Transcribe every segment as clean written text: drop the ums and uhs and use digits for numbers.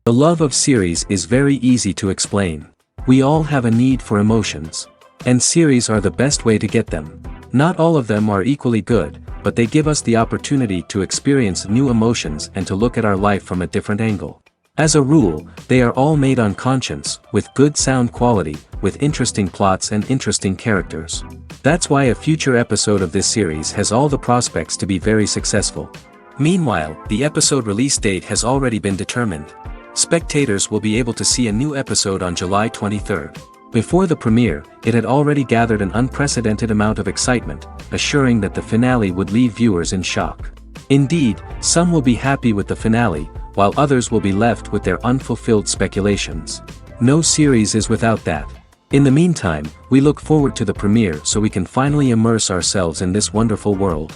The love of series is very easy to explain. We all have a need for emotions. And series are the best way to get them. Not all of them are equally good, but they give us the opportunity to experience new emotions and to look at our life from a different angle. As a rule, they are all made on conscience, with good sound quality, with interesting plots and interesting characters. That's why a future episode of this series has all the prospects to be very successful. Meanwhile, the episode release date has already been determined. Spectators will be able to see a new episode on July 23rd. Before the premiere, it had already gathered an unprecedented amount of excitement, assuring that the finale would leave viewers in shock. Indeed, some will be happy with the finale, while others will be left with their unfulfilled speculations. No series is without that. In the meantime, we look forward to the premiere so we can finally immerse ourselves in this wonderful world.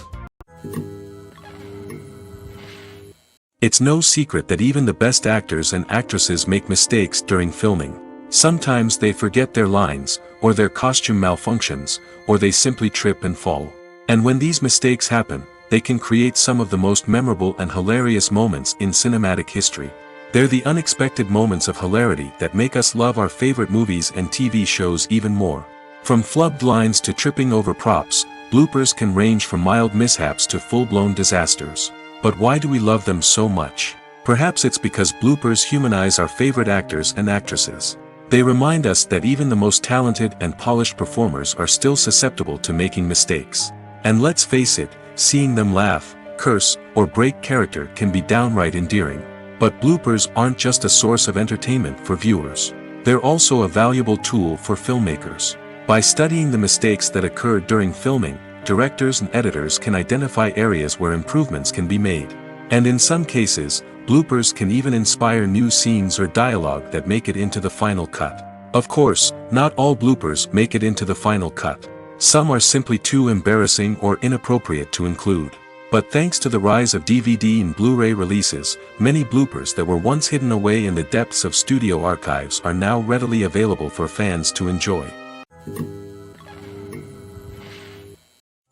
It's no secret that even the best actors and actresses make mistakes during filming. Sometimes they forget their lines, or their costume malfunctions, or they simply trip and fall. And when these mistakes happen, they can create some of the most memorable and hilarious moments in cinematic history. They're the unexpected moments of hilarity that make us love our favorite movies and TV shows even more. From flubbed lines to tripping over props, bloopers can range from mild mishaps to full-blown disasters. But why do we love them so much? Perhaps it's because bloopers humanize our favorite actors and actresses. They remind us that even the most talented and polished performers are still susceptible to making mistakes. And let's face it, seeing them laugh, curse, or break character can be downright endearing. But bloopers aren't just a source of entertainment for viewers. They're also a valuable tool for filmmakers. By studying the mistakes that occurred during filming, directors and editors can identify areas where improvements can be made. And in some cases, bloopers can even inspire new scenes or dialogue that make it into the final cut. Of course, not all bloopers make it into the final cut. Some are simply too embarrassing or inappropriate to include. But thanks to the rise of DVD and Blu-ray releases, many bloopers that were once hidden away in the depths of studio archives are now readily available for fans to enjoy.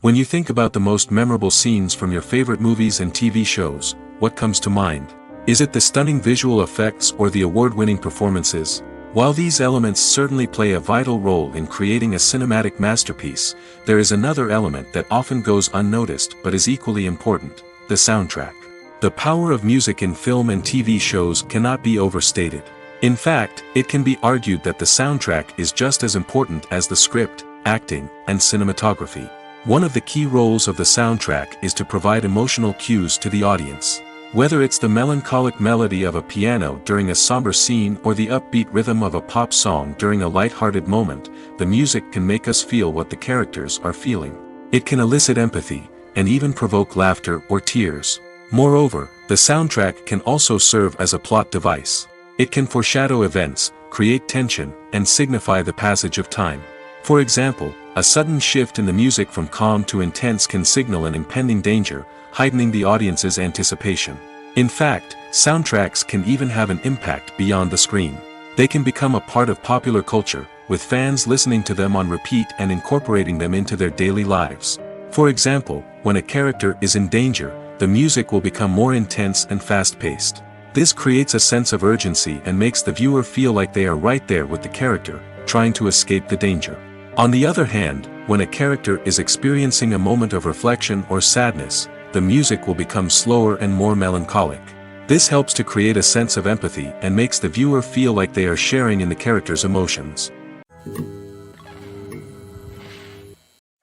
When you think about the most memorable scenes from your favorite movies and TV shows, what comes to mind? Is it the stunning visual effects or the award-winning performances? While these elements certainly play a vital role in creating a cinematic masterpiece, there is another element that often goes unnoticed but is equally important: the soundtrack. The power of music in film and TV shows cannot be overstated. In fact, it can be argued that the soundtrack is just as important as the script, acting, and cinematography. One of the key roles of the soundtrack is to provide emotional cues to the audience. Whether it's the melancholic melody of a piano during a somber scene or the upbeat rhythm of a pop song during a light-hearted moment, the music can make us feel what the characters are feeling. It can elicit empathy, and even provoke laughter or tears. Moreover, the soundtrack can also serve as a plot device. It can foreshadow events, create tension, and signify the passage of time. For example, a sudden shift in the music from calm to intense can signal an impending danger, heightening the audience's anticipation. In fact, soundtracks can even have an impact beyond the screen. They can become a part of popular culture, with fans listening to them on repeat and incorporating them into their daily lives. For example, when a character is in danger, the music will become more intense and fast-paced. This creates a sense of urgency and makes the viewer feel like they are right there with the character, trying to escape the danger. On the other hand, when a character is experiencing a moment of reflection or sadness, the music will become slower and more melancholic. This helps to create a sense of empathy and makes the viewer feel like they are sharing in the character's emotions.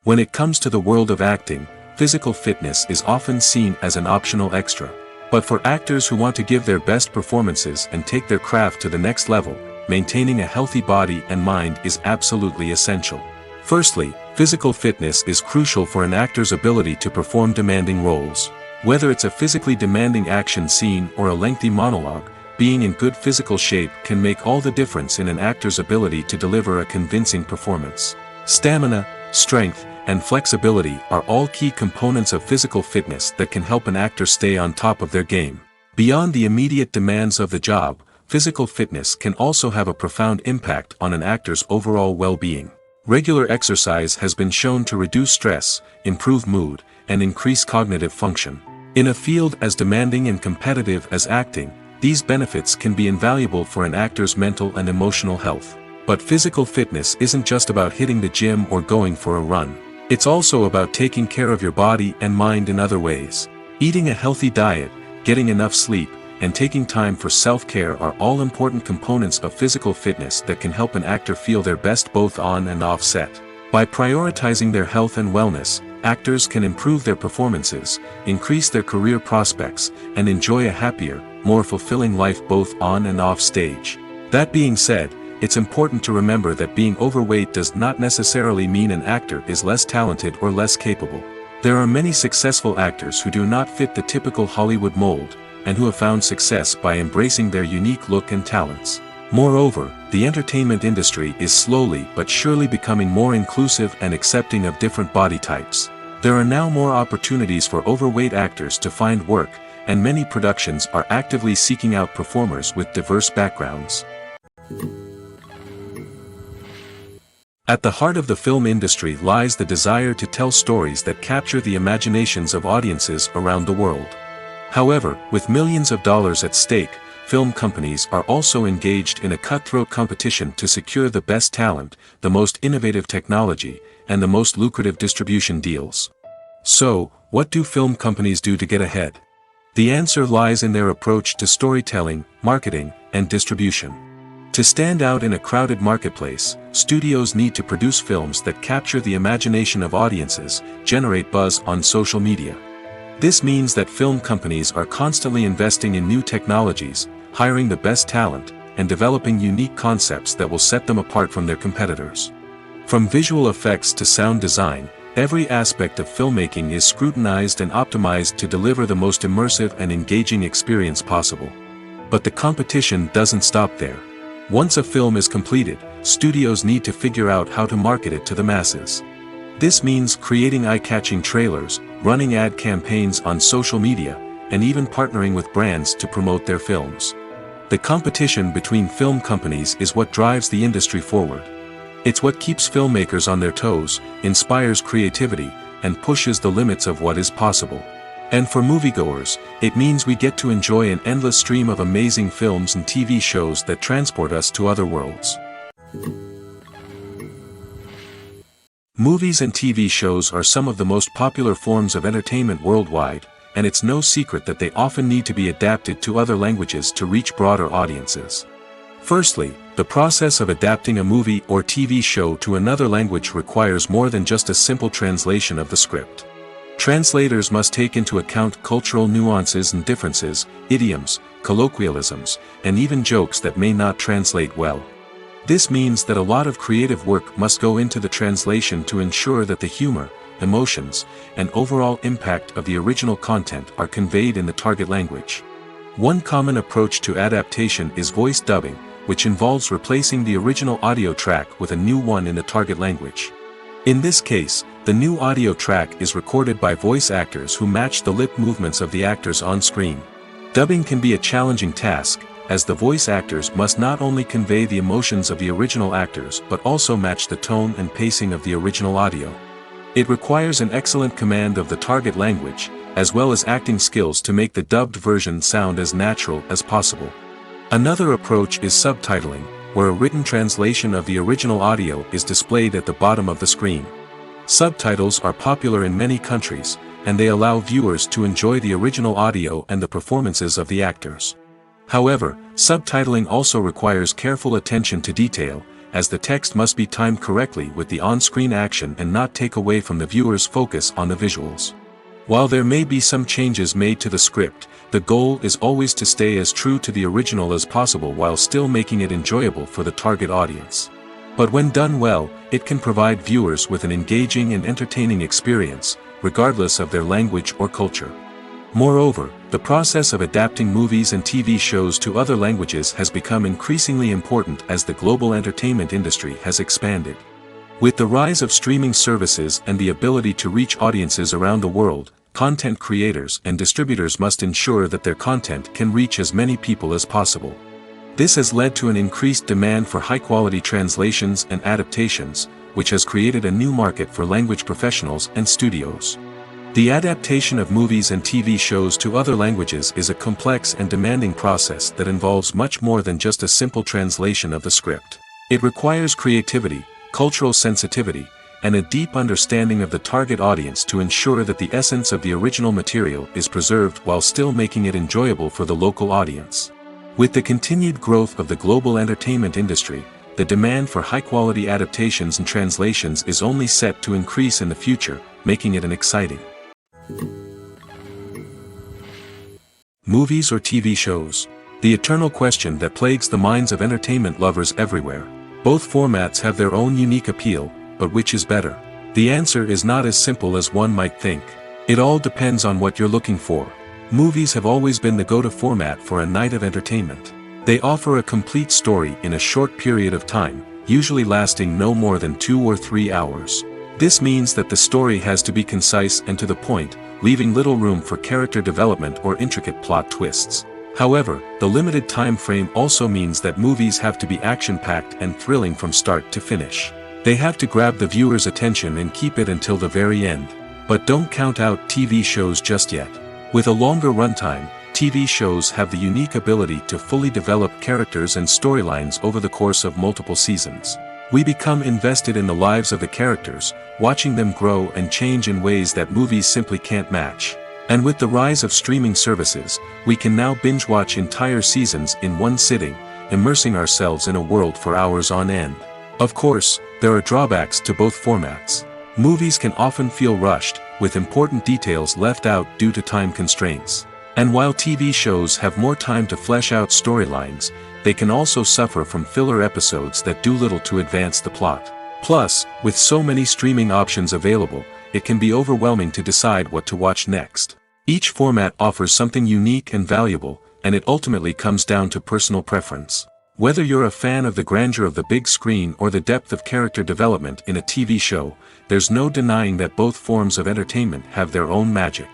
When it comes to the world of acting, physical fitness is often seen as an optional extra. But for actors who want to give their best performances and take their craft to the next level, maintaining a healthy body and mind is absolutely essential. Firstly, physical fitness is crucial for an actor's ability to perform demanding roles. Whether it's a physically demanding action scene or a lengthy monologue, being in good physical shape can make all the difference in an actor's ability to deliver a convincing performance. Stamina, strength, and flexibility are all key components of physical fitness that can help an actor stay on top of their game. Beyond the immediate demands of the job, physical fitness can also have a profound impact on an actor's overall well-being. Regular exercise has been shown to reduce stress, improve mood, and increase cognitive function. In a field as demanding and competitive as acting, these benefits can be invaluable for an actor's mental and emotional health. But physical fitness isn't just about hitting the gym or going for a run. It's also about taking care of your body and mind in other ways. Eating a healthy diet, getting enough sleep, and taking time for self-care are all important components of physical fitness that can help an actor feel their best both on and off set. By prioritizing their health and wellness, actors can improve their performances, increase their career prospects, and enjoy a happier, more fulfilling life both on and off stage. That being said, it's important to remember that being overweight does not necessarily mean an actor is less talented or less capable. There are many successful actors who do not fit the typical Hollywood mold, and who have found success by embracing their unique look and talents. Moreover, the entertainment industry is slowly but surely becoming more inclusive and accepting of different body types. There are now more opportunities for overweight actors to find work, and many productions are actively seeking out performers with diverse backgrounds. At the heart of the film industry lies the desire to tell stories that capture the imaginations of audiences around the world. However, with millions of dollars at stake, film companies are also engaged in a cutthroat competition to secure the best talent, the most innovative technology, and the most lucrative distribution deals. So, what do film companies do to get ahead? The answer lies in their approach to storytelling, marketing, and distribution. To stand out in a crowded marketplace, studios need to produce films that capture the imagination of audiences, generate buzz on social media. This means that film companies are constantly investing in new technologies, hiring the best talent, and developing unique concepts that will set them apart from their competitors. From visual effects to sound design, every aspect of filmmaking is scrutinized and optimized to deliver the most immersive and engaging experience possible. But the competition doesn't stop there. Once a film is completed, studios need to figure out how to market it to the masses. This means creating eye-catching trailers, running ad campaigns on social media, and even partnering with brands to promote their films. The competition between film companies is what drives the industry forward. It's what keeps filmmakers on their toes, inspires creativity, and pushes the limits of what is possible. And for moviegoers, it means we get to enjoy an endless stream of amazing films and TV shows that transport us to other worlds. Movies and TV shows are some of the most popular forms of entertainment worldwide, and it's no secret that they often need to be adapted to other languages to reach broader audiences. Firstly, the process of adapting a movie or TV show to another language requires more than just a simple translation of the script. Translators must take into account cultural nuances and differences, idioms, colloquialisms, and even jokes that may not translate well. This means that a lot of creative work must go into the translation to ensure that the humor, emotions, and overall impact of the original content are conveyed in the target language. One common approach to adaptation is voice dubbing, which involves replacing the original audio track with a new one in the target language. In this case, the new audio track is recorded by voice actors who match the lip movements of the actors on screen. Dubbing can be a challenging task, as the voice actors must not only convey the emotions of the original actors but also match the tone and pacing of the original audio. It requires an excellent command of the target language, as well as acting skills to make the dubbed version sound as natural as possible. Another approach is subtitling, where a written translation of the original audio is displayed at the bottom of the screen. Subtitles are popular in many countries, and they allow viewers to enjoy the original audio and the performances of the actors. However, subtitling also requires careful attention to detail, as the text must be timed correctly with the on-screen action and not take away from the viewer's focus on the visuals. While there may be some changes made to the script, the goal is always to stay as true to the original as possible while still making it enjoyable for the target audience. But when done well, it can provide viewers with an engaging and entertaining experience, regardless of their language or culture. Moreover, the process of adapting movies and TV shows to other languages has become increasingly important as the global entertainment industry has expanded. With the rise of streaming services and the ability to reach audiences around the world, content creators and distributors must ensure that their content can reach as many people as possible. This has led to an increased demand for high-quality translations and adaptations, which has created a new market for language professionals and studios. The adaptation of movies and TV shows to other languages is a complex and demanding process that involves much more than just a simple translation of the script. It requires creativity, cultural sensitivity, and a deep understanding of the target audience to ensure that the essence of the original material is preserved while still making it enjoyable for the local audience. With the continued growth of the global entertainment industry, the demand for high-quality adaptations and translations is only set to increase in the future, making it an exciting movies or TV shows. The eternal question that plagues the minds of entertainment lovers everywhere. Both formats have their own unique appeal, but which is better? The answer is not as simple as one might think. It all depends on what you're looking for. Movies have always been the go-to format for a night of entertainment. They offer a complete story in a short period of time, usually lasting no more than 2 or 3 hours. This means that the story has to be concise and to the point, leaving little room for character development or intricate plot twists. However, the limited time frame also means that movies have to be action-packed and thrilling from start to finish. They have to grab the viewer's attention and keep it until the very end. But don't count out TV shows just yet. With a longer runtime, TV shows have the unique ability to fully develop characters and storylines over the course of multiple seasons. We become invested in the lives of the characters, watching them grow and change in ways that movies simply can't match. And with the rise of streaming services, we can now binge-watch entire seasons in one sitting, immersing ourselves in a world for hours on end. Of course, there are drawbacks to both formats. Movies can often feel rushed, with important details left out due to time constraints. And while TV shows have more time to flesh out storylines, they can also suffer from filler episodes that do little to advance the plot. Plus, with so many streaming options available, it can be overwhelming to decide what to watch next. Each format offers something unique and valuable, and it ultimately comes down to personal preference. Whether you're a fan of the grandeur of the big screen or the depth of character development in a TV show, there's no denying that both forms of entertainment have their own magic.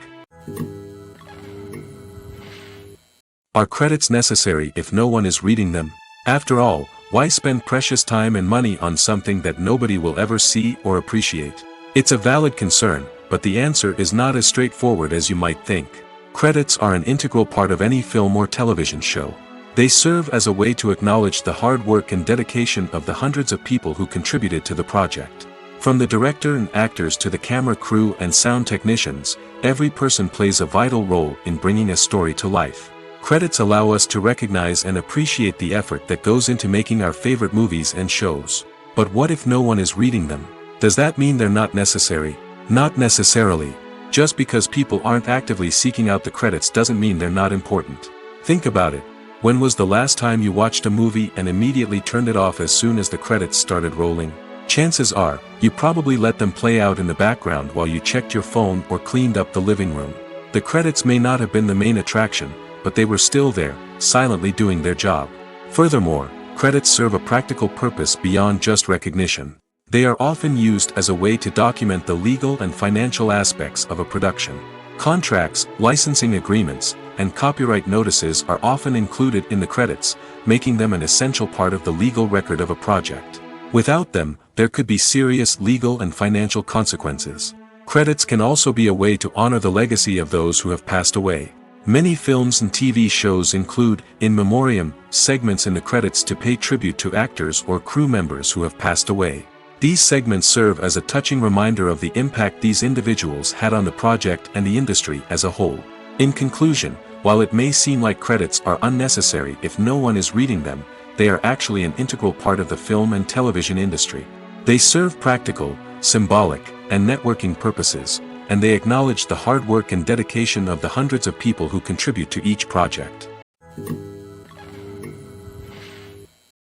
Are credits necessary if no one is reading them? After all, why spend precious time and money on something that nobody will ever see or appreciate? It's a valid concern, but the answer is not as straightforward as you might think. Credits are an integral part of any film or television show. They serve as a way to acknowledge the hard work and dedication of the hundreds of people who contributed to the project. From the director and actors to the camera crew and sound technicians, every person plays a vital role in bringing a story to life. Credits allow us to recognize and appreciate the effort that goes into making our favorite movies and shows. But what if no one is reading them? Does that mean they're not necessary? Not necessarily. Just because people aren't actively seeking out the credits doesn't mean they're not important. Think about it. When was the last time you watched a movie and immediately turned it off as soon as the credits started rolling? Chances are, you probably let them play out in the background while you checked your phone or cleaned up the living room. The credits may not have been the main attraction, but they were still there, silently doing their job. Furthermore, credits serve a practical purpose beyond just recognition. They are often used as a way to document the legal and financial aspects of a production. Contracts, licensing agreements, and copyright notices are often included in the credits, making them an essential part of the legal record of a project. Without them, there could be serious legal and financial consequences. Credits can also be a way to honor the legacy of those who have passed away. Many films and TV shows include, in memoriam, segments in the credits to pay tribute to actors or crew members who have passed away. These segments serve as a touching reminder of the impact these individuals had on the project and the industry as a whole. In conclusion, while it may seem like credits are unnecessary if no one is reading them, they are actually an integral part of the film and television industry. They serve practical, symbolic, and networking purposes, and they acknowledge the hard work and dedication of the hundreds of people who contribute to each project.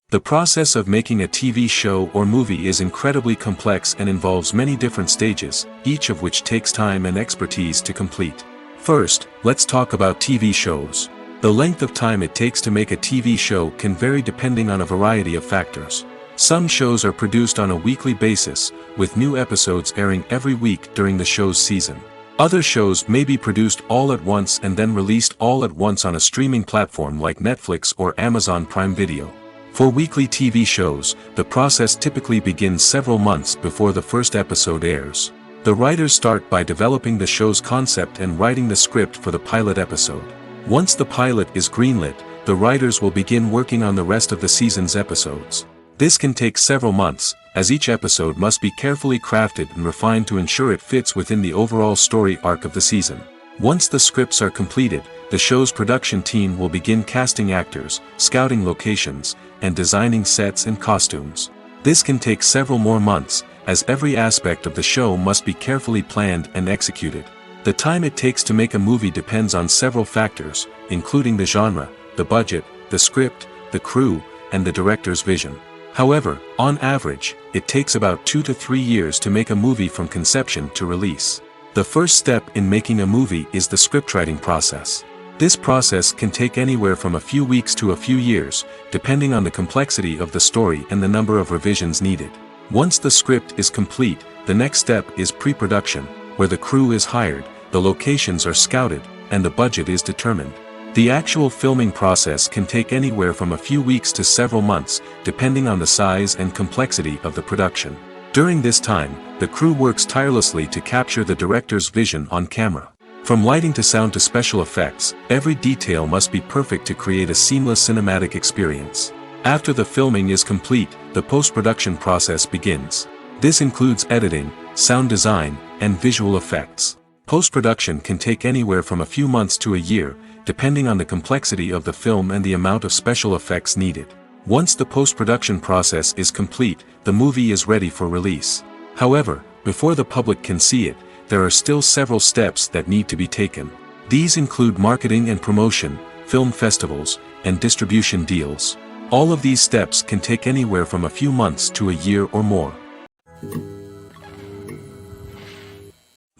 The process of making a TV show or movie is incredibly complex and involves many different stages, each of which takes time and expertise to complete. First, let's talk about TV shows. The length of time it takes to make a TV show can vary depending on a variety of factors. Some shows are produced on a weekly basis, with new episodes airing every week during the show's season. Other shows may be produced all at once and then released all at once on a streaming platform like Netflix or Amazon Prime Video. For weekly TV shows, the process typically begins several months before the first episode airs. The writers start by developing the show's concept and writing the script for the pilot episode. Once the pilot is greenlit, the writers will begin working on the rest of the season's episodes. This can take several months, as each episode must be carefully crafted and refined to ensure it fits within the overall story arc of the season. Once the scripts are completed, the show's production team will begin casting actors, scouting locations, and designing sets and costumes. This can take several more months, as every aspect of the show must be carefully planned and executed. The time it takes to make a movie depends on several factors, including the genre, the budget, the script, the crew, and the director's vision. However, on average, it takes about 2 to 3 years to make a movie from conception to release. The first step in making a movie is the scriptwriting process. This process can take anywhere from a few weeks to a few years, depending on the complexity of the story and the number of revisions needed. Once the script is complete, the next step is pre-production, where the crew is hired, the locations are scouted, and the budget is determined. The actual filming process can take anywhere from a few weeks to several months, depending on the size and complexity of the production. During this time, the crew works tirelessly to capture the director's vision on camera. From lighting to sound to special effects, every detail must be perfect to create a seamless cinematic experience. After the filming is complete, the post-production process begins. This includes editing, sound design, and visual effects. Post-production can take anywhere from a few months to a year, depending on the complexity of the film and the amount of special effects needed. Once the post-production process is complete, the movie is ready for release. However, before the public can see it, there are still several steps that need to be taken. These include marketing and promotion, film festivals, and distribution deals. All of these steps can take anywhere from a few months to a year or more.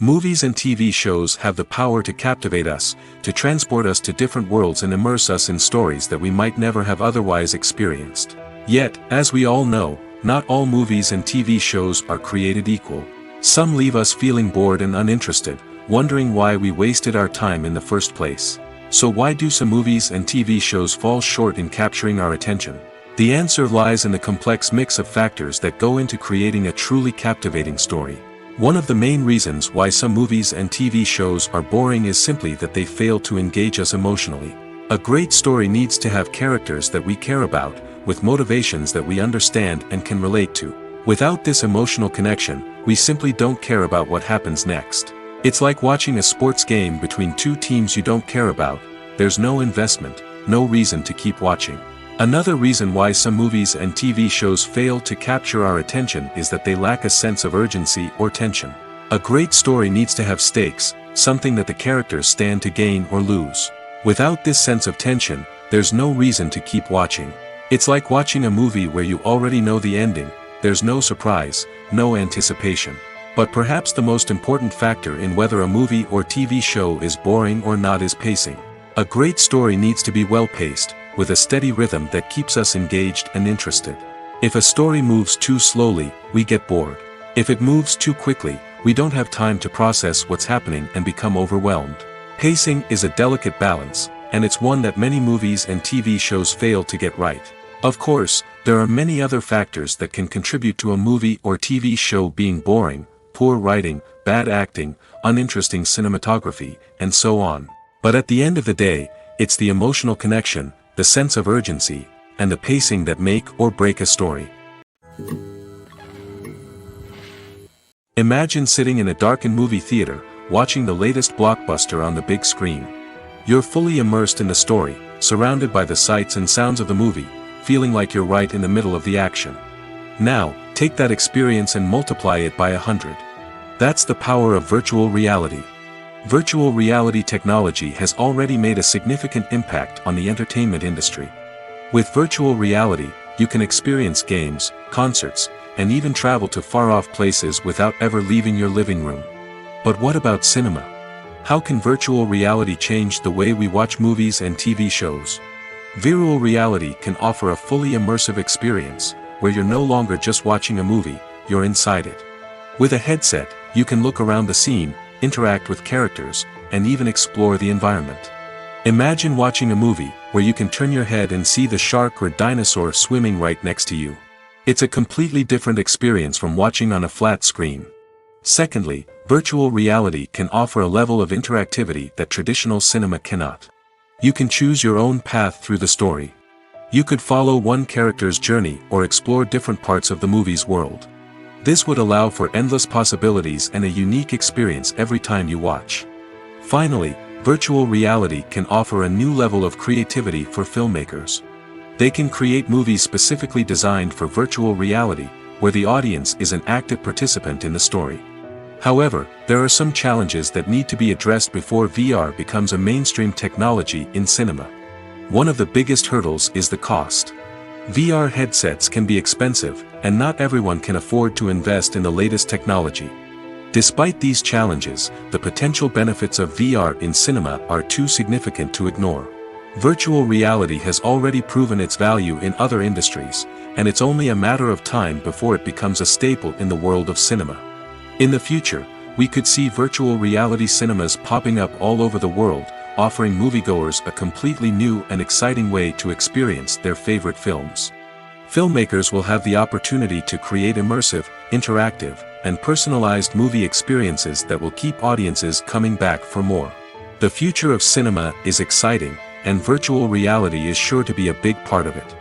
Movies and TV shows have the power to captivate us, to transport us to different worlds and immerse us in stories that we might never have otherwise experienced. Yet, as we all know, not all movies and TV shows are created equal. Some leave us feeling bored and uninterested, wondering why we wasted our time in the first place. So why do some movies and TV shows fall short in capturing our attention? The answer lies in the complex mix of factors that go into creating a truly captivating story. One of the main reasons why some movies and TV shows are boring is simply that they fail to engage us emotionally. A great story needs to have characters that we care about, with motivations that we understand and can relate to. Without this emotional connection, we simply don't care about what happens next. It's like watching a sports game between two teams you don't care about. There's no investment, no reason to keep watching. Another reason why some movies and TV shows fail to capture our attention is that they lack a sense of urgency or tension. A great story needs to have stakes, something that the characters stand to gain or lose. Without this sense of tension, there's no reason to keep watching. It's like watching a movie where you already know the ending. There's no surprise, no anticipation. But perhaps the most important factor in whether a movie or TV show is boring or not is pacing. A great story needs to be well-paced, with a steady rhythm that keeps us engaged and interested. If a story moves too slowly, we get bored. If it moves too quickly, we don't have time to process what's happening and become overwhelmed. Pacing is a delicate balance, and it's one that many movies and TV shows fail to get right. Of course, there are many other factors that can contribute to a movie or TV show being boring: poor writing, bad acting, uninteresting cinematography, and so on. But at the end of the day, it's the emotional connection, the sense of urgency, and the pacing that make or break a story. Imagine sitting in a darkened movie theater, watching the latest blockbuster on the big screen. You're fully immersed in the story, surrounded by the sights and sounds of the movie, feeling like you're right in the middle of the action. Now, take that experience and multiply it by 100. That's the power of virtual reality. Virtual reality technology has already made a significant impact on the entertainment industry. With virtual reality, you can experience games, concerts, and even travel to far-off places without ever leaving your living room. But what about cinema? How can virtual reality change the way we watch movies and TV shows? Virtual reality can offer a fully immersive experience, where you're no longer just watching a movie, you're inside it. With a headset, you can look around the scene, interact with characters, and even explore the environment. Imagine watching a movie where you can turn your head and see the shark or dinosaur swimming right next to you. It's a completely different experience from watching on a flat screen. Secondly, virtual reality can offer a level of interactivity that traditional cinema cannot. You can choose your own path through the story. You could follow one character's journey or explore different parts of the movie's world. This would allow for endless possibilities and a unique experience every time you watch. Finally, virtual reality can offer a new level of creativity for filmmakers. They can create movies specifically designed for virtual reality, where the audience is an active participant in the story. However, there are some challenges that need to be addressed before VR becomes a mainstream technology in cinema. One of the biggest hurdles is the cost. VR headsets can be expensive, and not everyone can afford to invest in the latest technology. Despite these challenges, the potential benefits of VR in cinema are too significant to ignore. Virtual reality has already proven its value in other industries, and it's only a matter of time before it becomes a staple in the world of cinema. In the future, we could see virtual reality cinemas popping up all over the world, offering moviegoers a completely new and exciting way to experience their favorite films. Filmmakers will have the opportunity to create immersive, interactive, and personalized movie experiences that will keep audiences coming back for more. The future of cinema is exciting, and virtual reality is sure to be a big part of it.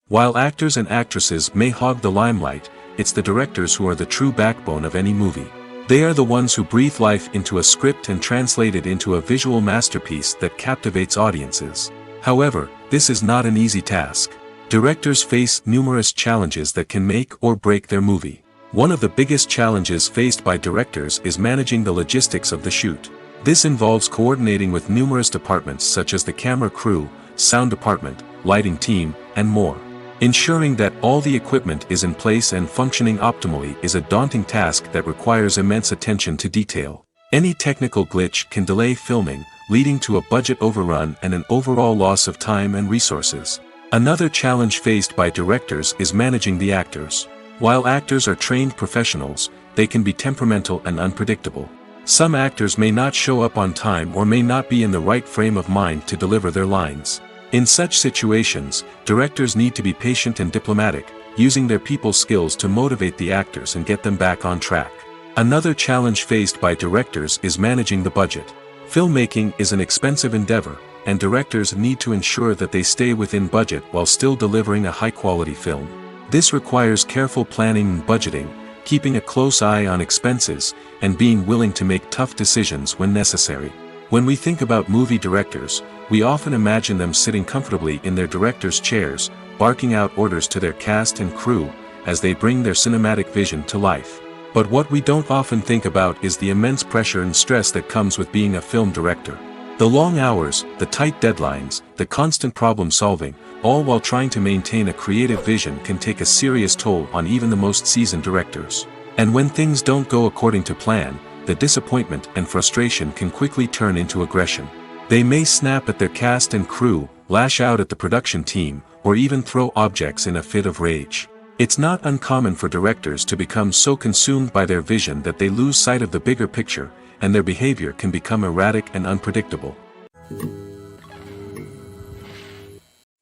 While actors and actresses may hog the limelight, it's the directors who are the true backbone of any movie. They are the ones who breathe life into a script and translate it into a visual masterpiece that captivates audiences. However, this is not an easy task. Directors face numerous challenges that can make or break their movie. One of the biggest challenges faced by directors is managing the logistics of the shoot. This involves coordinating with numerous departments such as the camera crew, sound department, lighting team, and more. Ensuring that all the equipment is in place and functioning optimally is a daunting task that requires immense attention to detail. Any technical glitch can delay filming, leading to a budget overrun and an overall loss of time and resources. Another challenge faced by directors is managing the actors. While actors are trained professionals, they can be temperamental and unpredictable. Some actors may not show up on time or may not be in the right frame of mind to deliver their lines. In such situations, directors need to be patient and diplomatic, using their people skills to motivate the actors and get them back on track. Another challenge faced by directors is managing the budget. Filmmaking is an expensive endeavor, and directors need to ensure that they stay within budget while still delivering a high-quality film. This requires careful planning and budgeting, keeping a close eye on expenses, and being willing to make tough decisions when necessary. When we think about movie directors, we often imagine them sitting comfortably in their director's chairs, barking out orders to their cast and crew, as they bring their cinematic vision to life. But what we don't often think about is the immense pressure and stress that comes with being a film director. The long hours, the tight deadlines, the constant problem solving, all while trying to maintain a creative vision can take a serious toll on even the most seasoned directors. And when things don't go according to plan, the disappointment and frustration can quickly turn into aggression. They may snap at their cast and crew, lash out at the production team, or even throw objects in a fit of rage. It's not uncommon for directors to become so consumed by their vision that they lose sight of the bigger picture, and their behavior can become erratic and unpredictable.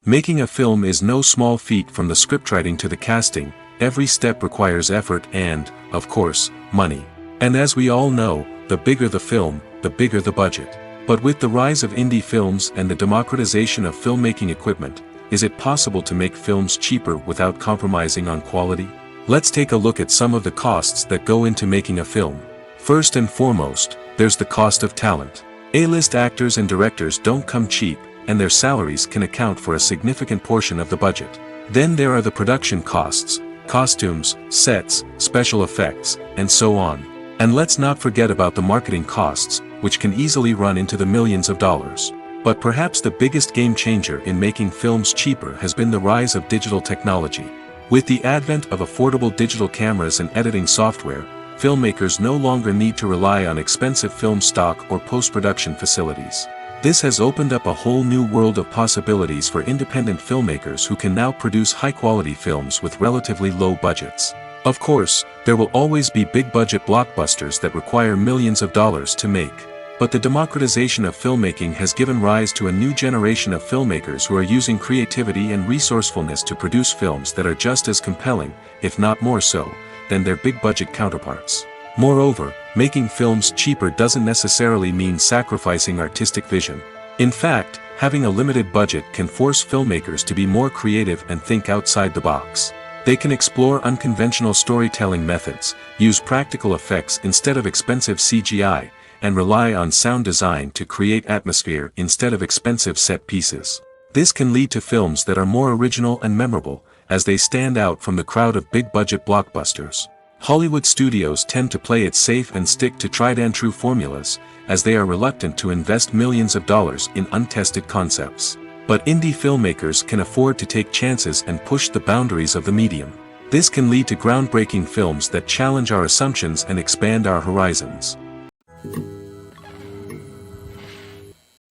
Making a film is no small feat. From the scriptwriting to the casting, every step requires effort and, of course, money. And as we all know, the bigger the film, the bigger the budget. But with the rise of indie films and the democratization of filmmaking equipment, is it possible to make films cheaper without compromising on quality? Let's take a look at some of the costs that go into making a film. First and foremost, there's the cost of talent. A-list actors and directors don't come cheap, and their salaries can account for a significant portion of the budget. Then there are the production costs, costumes, sets, special effects, and so on. And let's not forget about the marketing costs, which can easily run into the millions of dollars. But perhaps the biggest game changer in making films cheaper has been the rise of digital technology. With the advent of affordable digital cameras and editing software, filmmakers no longer need to rely on expensive film stock or post-production facilities. This has opened up a whole new world of possibilities for independent filmmakers who can now produce high-quality films with relatively low budgets. Of course, there will always be big-budget blockbusters that require millions of dollars to make. But the democratization of filmmaking has given rise to a new generation of filmmakers who are using creativity and resourcefulness to produce films that are just as compelling, if not more so, than their big-budget counterparts. Moreover, making films cheaper doesn't necessarily mean sacrificing artistic vision. In fact, having a limited budget can force filmmakers to be more creative and think outside the box. They can explore unconventional storytelling methods, use practical effects instead of expensive CGI, and rely on sound design to create atmosphere instead of expensive set pieces. This can lead to films that are more original and memorable, as they stand out from the crowd of big-budget blockbusters. Hollywood studios tend to play it safe and stick to tried-and-true formulas, as they are reluctant to invest millions of dollars in untested concepts. But indie filmmakers can afford to take chances and push the boundaries of the medium. This can lead to groundbreaking films that challenge our assumptions and expand our horizons.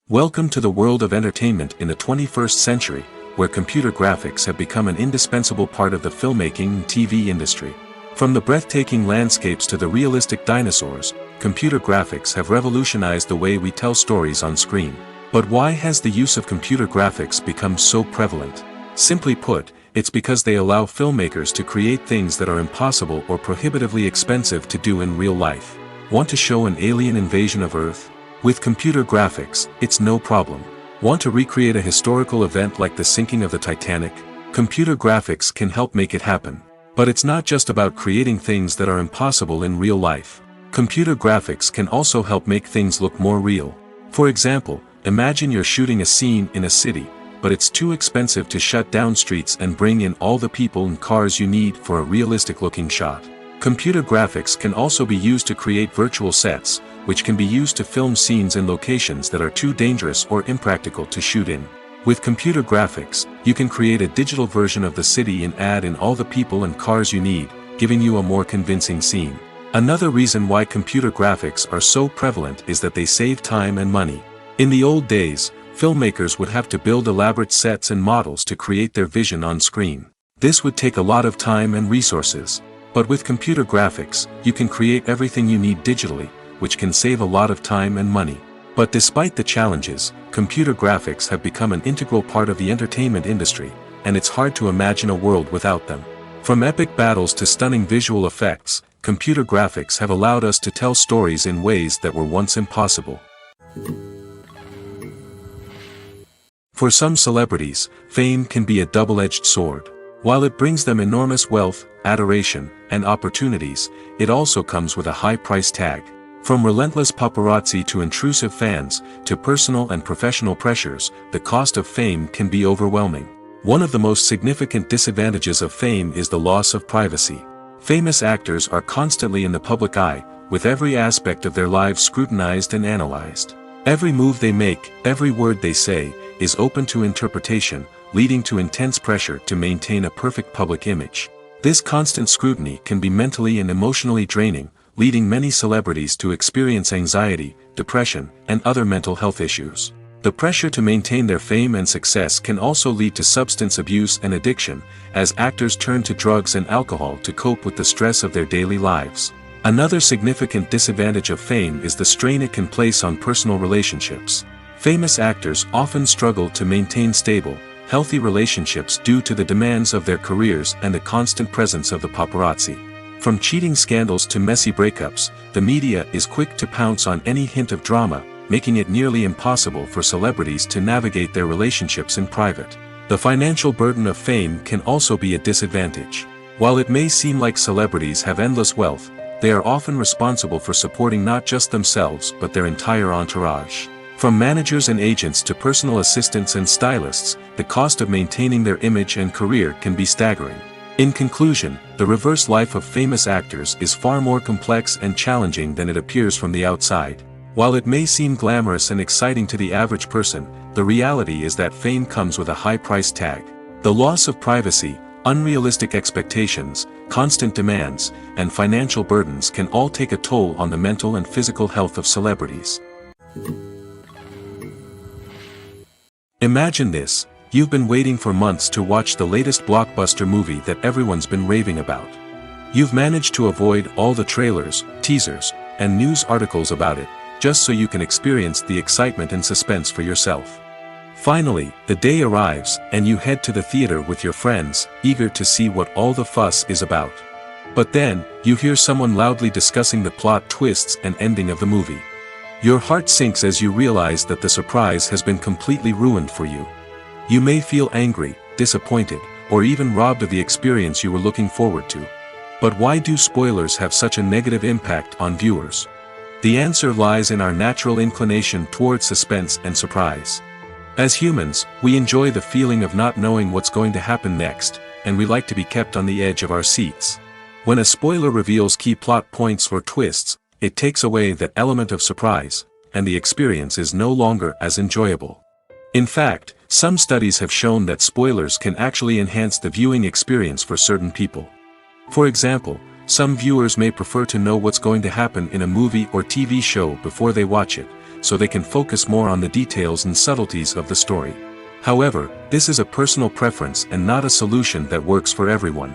Welcome to the world of entertainment in the 21st century, where computer graphics have become an indispensable part of the filmmaking and TV industry. From the breathtaking landscapes to the realistic dinosaurs, computer graphics have revolutionized the way we tell stories on screen. But why has the use of computer graphics become so prevalent? Simply put, it's because they allow filmmakers to create things that are impossible or prohibitively expensive to do in real life. Want to show an alien invasion of Earth? With computer graphics, it's no problem. Want to recreate a historical event like the sinking of the Titanic? Computer graphics can help make it happen. But it's not just about creating things that are impossible in real life. Computer graphics can also help make things look more real. For example, imagine you're shooting a scene in a city, but it's too expensive to shut down streets and bring in all the people and cars you need for a realistic-looking shot. Computer graphics can also be used to create virtual sets, which can be used to film scenes in locations that are too dangerous or impractical to shoot in. With computer graphics, you can create a digital version of the city and add in all the people and cars you need, giving you a more convincing scene. Another reason why computer graphics are so prevalent is that they save time and money. In the old days, filmmakers would have to build elaborate sets and models to create their vision on screen. This would take a lot of time and resources. But with computer graphics, you can create everything you need digitally, which can save a lot of time and money. But despite the challenges, computer graphics have become an integral part of the entertainment industry, and it's hard to imagine a world without them. From epic battles to stunning visual effects, computer graphics have allowed us to tell stories in ways that were once impossible. For some celebrities, fame can be a double-edged sword. While it brings them enormous wealth, adoration, and opportunities, it also comes with a high price tag. From relentless paparazzi to intrusive fans, to personal and professional pressures, the cost of fame can be overwhelming. One of the most significant disadvantages of fame is the loss of privacy. Famous actors are constantly in the public eye, with every aspect of their lives scrutinized and analyzed. Every move they make, every word they say, is open to interpretation, leading to intense pressure to maintain a perfect public image. This constant scrutiny can be mentally and emotionally draining, leading many celebrities to experience anxiety, depression, and other mental health issues. The pressure to maintain their fame and success can also lead to substance abuse and addiction, as actors turn to drugs and alcohol to cope with the stress of their daily lives. Another significant disadvantage of fame is the strain it can place on personal relationships. Famous actors often struggle to maintain stable, healthy relationships due to the demands of their careers and the constant presence of the paparazzi. From cheating scandals to messy breakups, the media is quick to pounce on any hint of drama, making it nearly impossible for celebrities to navigate their relationships in private. The financial burden of fame can also be a disadvantage. While it may seem like celebrities have endless wealth, they are often responsible for supporting not just themselves but their entire entourage. From managers and agents to personal assistants and stylists, the cost of maintaining their image and career can be staggering. In conclusion, the reverse life of famous actors is far more complex and challenging than it appears from the outside. While it may seem glamorous and exciting to the average person, the reality is that fame comes with a high price tag. The loss of privacy, unrealistic expectations, constant demands, and financial burdens can all take a toll on the mental and physical health of celebrities. Imagine this: you've been waiting for months to watch the latest blockbuster movie that everyone's been raving about. You've managed to avoid all the trailers, teasers, and news articles about it, just so you can experience the excitement and suspense for yourself. Finally, the day arrives, and you head to the theater with your friends, eager to see what all the fuss is about. But then, you hear someone loudly discussing the plot twists and ending of the movie. Your heart sinks as you realize that the surprise has been completely ruined for you. You may feel angry, disappointed, or even robbed of the experience you were looking forward to. But why do spoilers have such a negative impact on viewers? The answer lies in our natural inclination towards suspense and surprise. As humans, we enjoy the feeling of not knowing what's going to happen next, and we like to be kept on the edge of our seats. When a spoiler reveals key plot points or twists, it takes away that element of surprise, and the experience is no longer as enjoyable. In fact, some studies have shown that spoilers can actually enhance the viewing experience for certain people. For example, some viewers may prefer to know what's going to happen in a movie or TV show before they watch it, so they can focus more on the details and subtleties of the story. However, this is a personal preference and not a solution that works for everyone.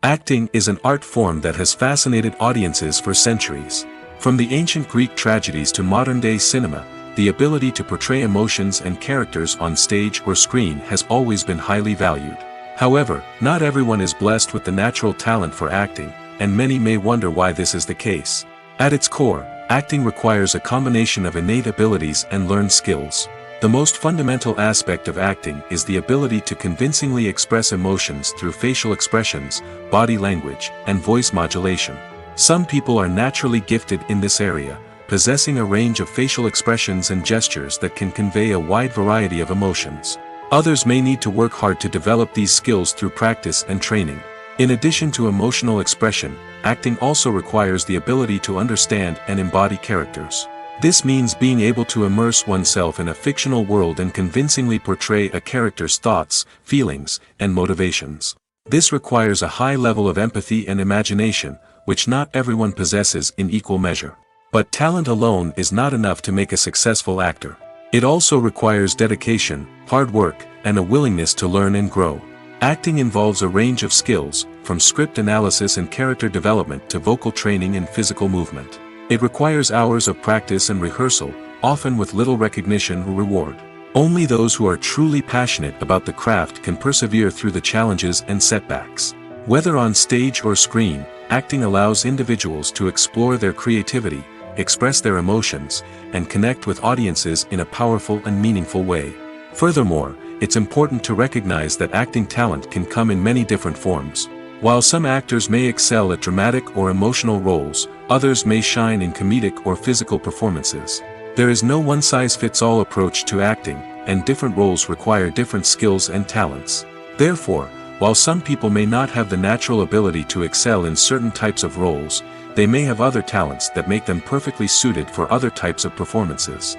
Acting is an art form that has fascinated audiences for centuries. From the ancient Greek tragedies to modern-day cinema, the ability to portray emotions and characters on stage or screen has always been highly valued. However, not everyone is blessed with the natural talent for acting, and many may wonder why this is the case. At its core, acting requires a combination of innate abilities and learned skills. The most fundamental aspect of acting is the ability to convincingly express emotions through facial expressions, body language, and voice modulation. Some people are naturally gifted in this area, possessing a range of facial expressions and gestures that can convey a wide variety of emotions. Others may need to work hard to develop these skills through practice and training. In addition to emotional expression, acting also requires the ability to understand and embody characters. This means being able to immerse oneself in a fictional world and convincingly portray a character's thoughts, feelings, and motivations. This requires a high level of empathy and imagination, which not everyone possesses in equal measure. But talent alone is not enough to make a successful actor. It also requires dedication, hard work, and a willingness to learn and grow. Acting involves a range of skills, from script analysis and character development to vocal training and physical movement. It requires hours of practice and rehearsal, often with little recognition or reward. Only those who are truly passionate about the craft can persevere through the challenges and setbacks. Whether on stage or screen, acting allows individuals to explore their creativity, express their emotions, and connect with audiences in a powerful and meaningful way. Furthermore, it's important to recognize that acting talent can come in many different forms. While some actors may excel at dramatic or emotional roles, others may shine in comedic or physical performances. There is no one-size-fits-all approach to acting, and different roles require different skills and talents. Therefore, while some people may not have the natural ability to excel in certain types of roles, they may have other talents that make them perfectly suited for other types of performances.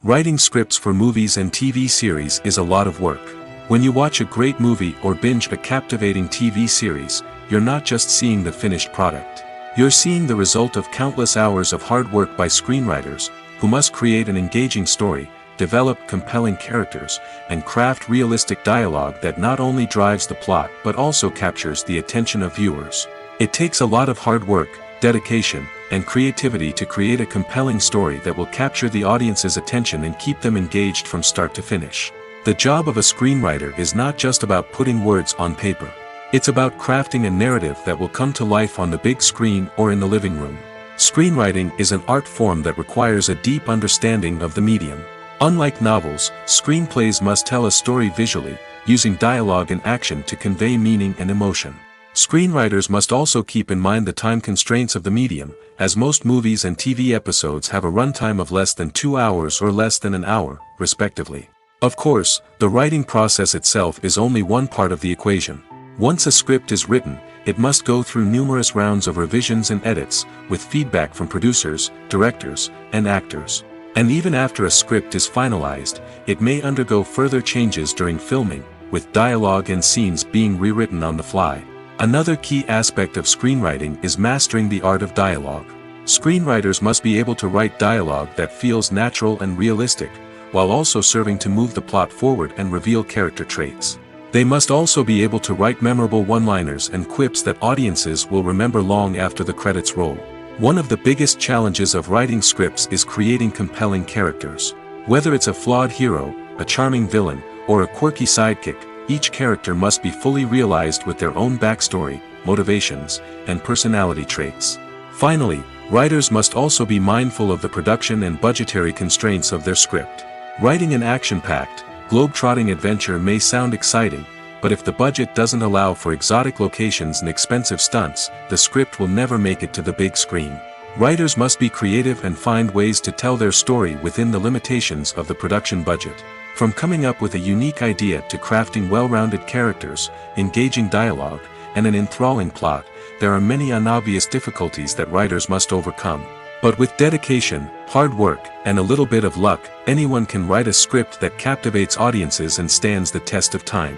Writing scripts for movies and TV series is a lot of work. When you watch a great movie or binge a captivating TV series, you're not just seeing the finished product. You're seeing the result of countless hours of hard work by screenwriters, who must create an engaging story, develop compelling characters, and craft realistic dialogue that not only drives the plot but also captures the attention of viewers. It takes a lot of hard work, dedication, and creativity to create a compelling story that will capture the audience's attention and keep them engaged from start to finish. The job of a screenwriter is not just about putting words on paper. It's about crafting a narrative that will come to life on the big screen or in the living room. Screenwriting is an art form that requires a deep understanding of the medium. Unlike novels, screenplays must tell a story visually, using dialogue and action to convey meaning and emotion. Screenwriters must also keep in mind the time constraints of the medium, as most movies and TV episodes have a runtime of less than 2 hours or less than an hour, respectively. Of course, the writing process itself is only one part of the equation. Once a script is written, it must go through numerous rounds of revisions and edits, with feedback from producers, directors, and actors. And even after a script is finalized, it may undergo further changes during filming, with dialogue and scenes being rewritten on the fly. Another key aspect of screenwriting is mastering the art of dialogue. Screenwriters must be able to write dialogue that feels natural and realistic, while also serving to move the plot forward and reveal character traits. They must also be able to write memorable one-liners and quips that audiences will remember long after the credits roll. One of the biggest challenges of writing scripts is creating compelling characters. Whether it's a flawed hero, a charming villain, or a quirky sidekick, each character must be fully realized with their own backstory, motivations, and personality traits. Finally, writers must also be mindful of the production and budgetary constraints of their script. Writing an action-packed, globe-trotting adventure may sound exciting, but if the budget doesn't allow for exotic locations and expensive stunts, the script will never make it to the big screen. Writers must be creative and find ways to tell their story within the limitations of the production budget. From coming up with a unique idea to crafting well-rounded characters, engaging dialogue, and an enthralling plot, there are many unobvious difficulties that writers must overcome. But with dedication, hard work, and a little bit of luck, anyone can write a script that captivates audiences and stands the test of time.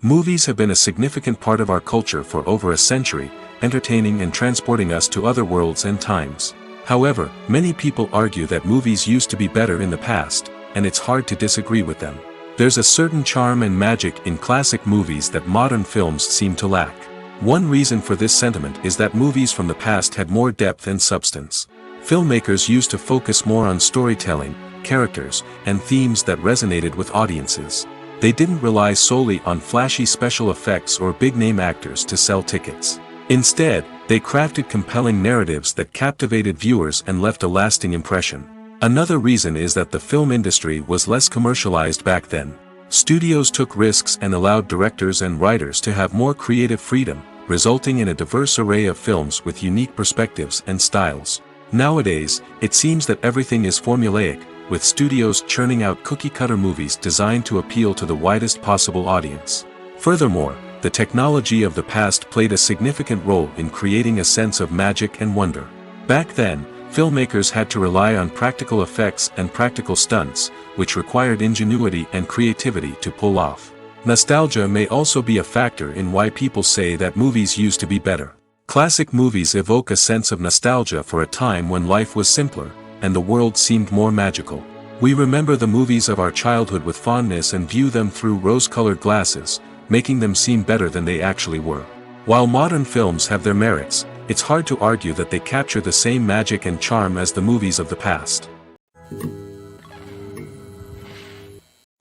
Movies have been a significant part of our culture for over a century, entertaining and transporting us to other worlds and times. However, many people argue that movies used to be better in the past, and it's hard to disagree with them. There's a certain charm and magic in classic movies that modern films seem to lack. One reason for this sentiment is that movies from the past had more depth and substance. Filmmakers used to focus more on storytelling, characters, and themes that resonated with audiences. They didn't rely solely on flashy special effects or big-name actors to sell tickets. Instead, they crafted compelling narratives that captivated viewers and left a lasting impression. Another reason is that the film industry was less commercialized back then. Studios took risks and allowed directors and writers to have more creative freedom, resulting in a diverse array of films with unique perspectives and styles. Nowadays, it seems that everything is formulaic, with studios churning out cookie-cutter movies designed to appeal to the widest possible audience. Furthermore, the technology of the past played a significant role in creating a sense of magic and wonder. Back then, filmmakers had to rely on practical effects and practical stunts, which required ingenuity and creativity to pull off. Nostalgia may also be a factor in why people say that movies used to be better. Classic movies evoke a sense of nostalgia for a time when life was simpler, and the world seemed more magical. We remember the movies of our childhood with fondness and view them through rose-colored glasses, making them seem better than they actually were. While modern films have their merits, it's hard to argue that they capture the same magic and charm as the movies of the past.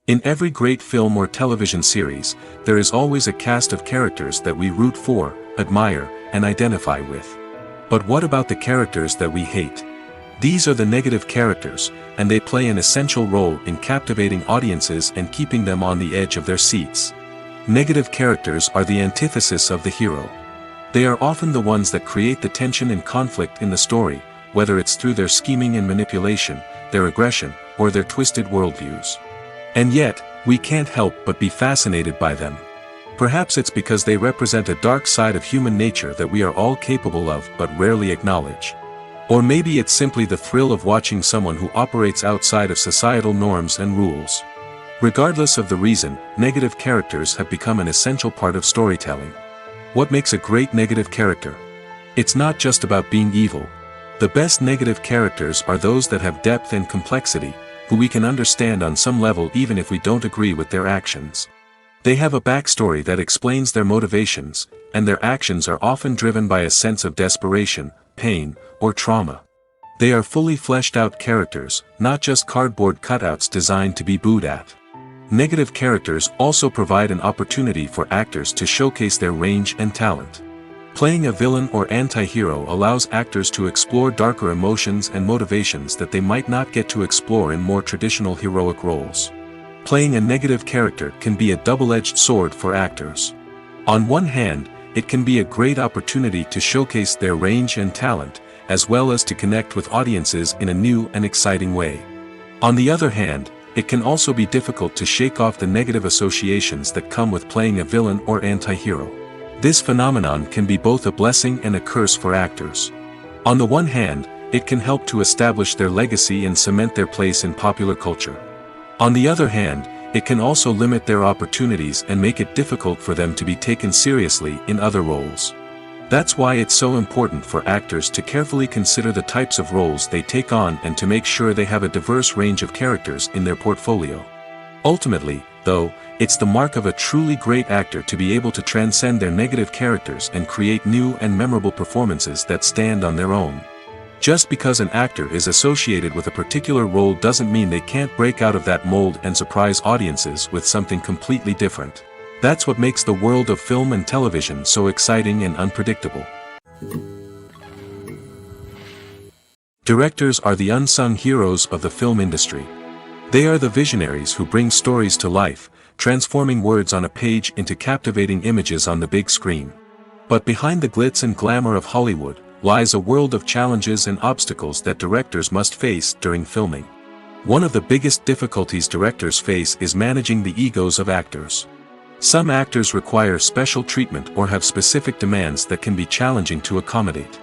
In every great film or television series, there is always a cast of characters that we root for, admire, and identify with. But what about the characters that we hate? These are the negative characters, and they play an essential role in captivating audiences and keeping them on the edge of their seats. Negative characters are the antithesis of the hero. They are often the ones that create the tension and conflict in the story, whether it's through their scheming and manipulation, their aggression, or their twisted worldviews. And yet, we can't help but be fascinated by them. Perhaps it's because they represent a dark side of human nature that we are all capable of but rarely acknowledge. Or maybe it's simply the thrill of watching someone who operates outside of societal norms and rules. Regardless of the reason, negative characters have become an essential part of storytelling. What makes a great negative character? It's not just about being evil. The best negative characters are those that have depth and complexity, who we can understand on some level even if we don't agree with their actions. They have a backstory that explains their motivations, and their actions are often driven by a sense of desperation, pain, or trauma. They are fully fleshed out characters, not just cardboard cutouts designed to be booed at. Negative characters also provide an opportunity for actors to showcase their range and talent. Playing a villain or anti-hero allows actors to explore darker emotions and motivations that they might not get to explore in more traditional heroic roles. Playing a negative character can be a double-edged sword for actors. On one hand, it can be a great opportunity to showcase their range and talent, as well as to connect with audiences in a new and exciting way. On the other hand, it can also be difficult to shake off the negative associations that come with playing a villain or anti-hero. This phenomenon can be both a blessing and a curse for actors. On the one hand, it can help to establish their legacy and cement their place in popular culture. On the other hand, it can also limit their opportunities and make it difficult for them to be taken seriously in other roles. That's why it's so important for actors to carefully consider the types of roles they take on and to make sure they have a diverse range of characters in their portfolio. Ultimately, though, it's the mark of a truly great actor to be able to transcend their negative characters and create new and memorable performances that stand on their own. Just because an actor is associated with a particular role doesn't mean they can't break out of that mold and surprise audiences with something completely different. That's what makes the world of film and television so exciting and unpredictable. Directors are the unsung heroes of the film industry. They are the visionaries who bring stories to life, transforming words on a page into captivating images on the big screen. But behind the glitz and glamour of Hollywood lies a world of challenges and obstacles that directors must face during filming. One of the biggest difficulties directors face is managing the egos of actors. Some actors require special treatment or have specific demands that can be challenging to accommodate.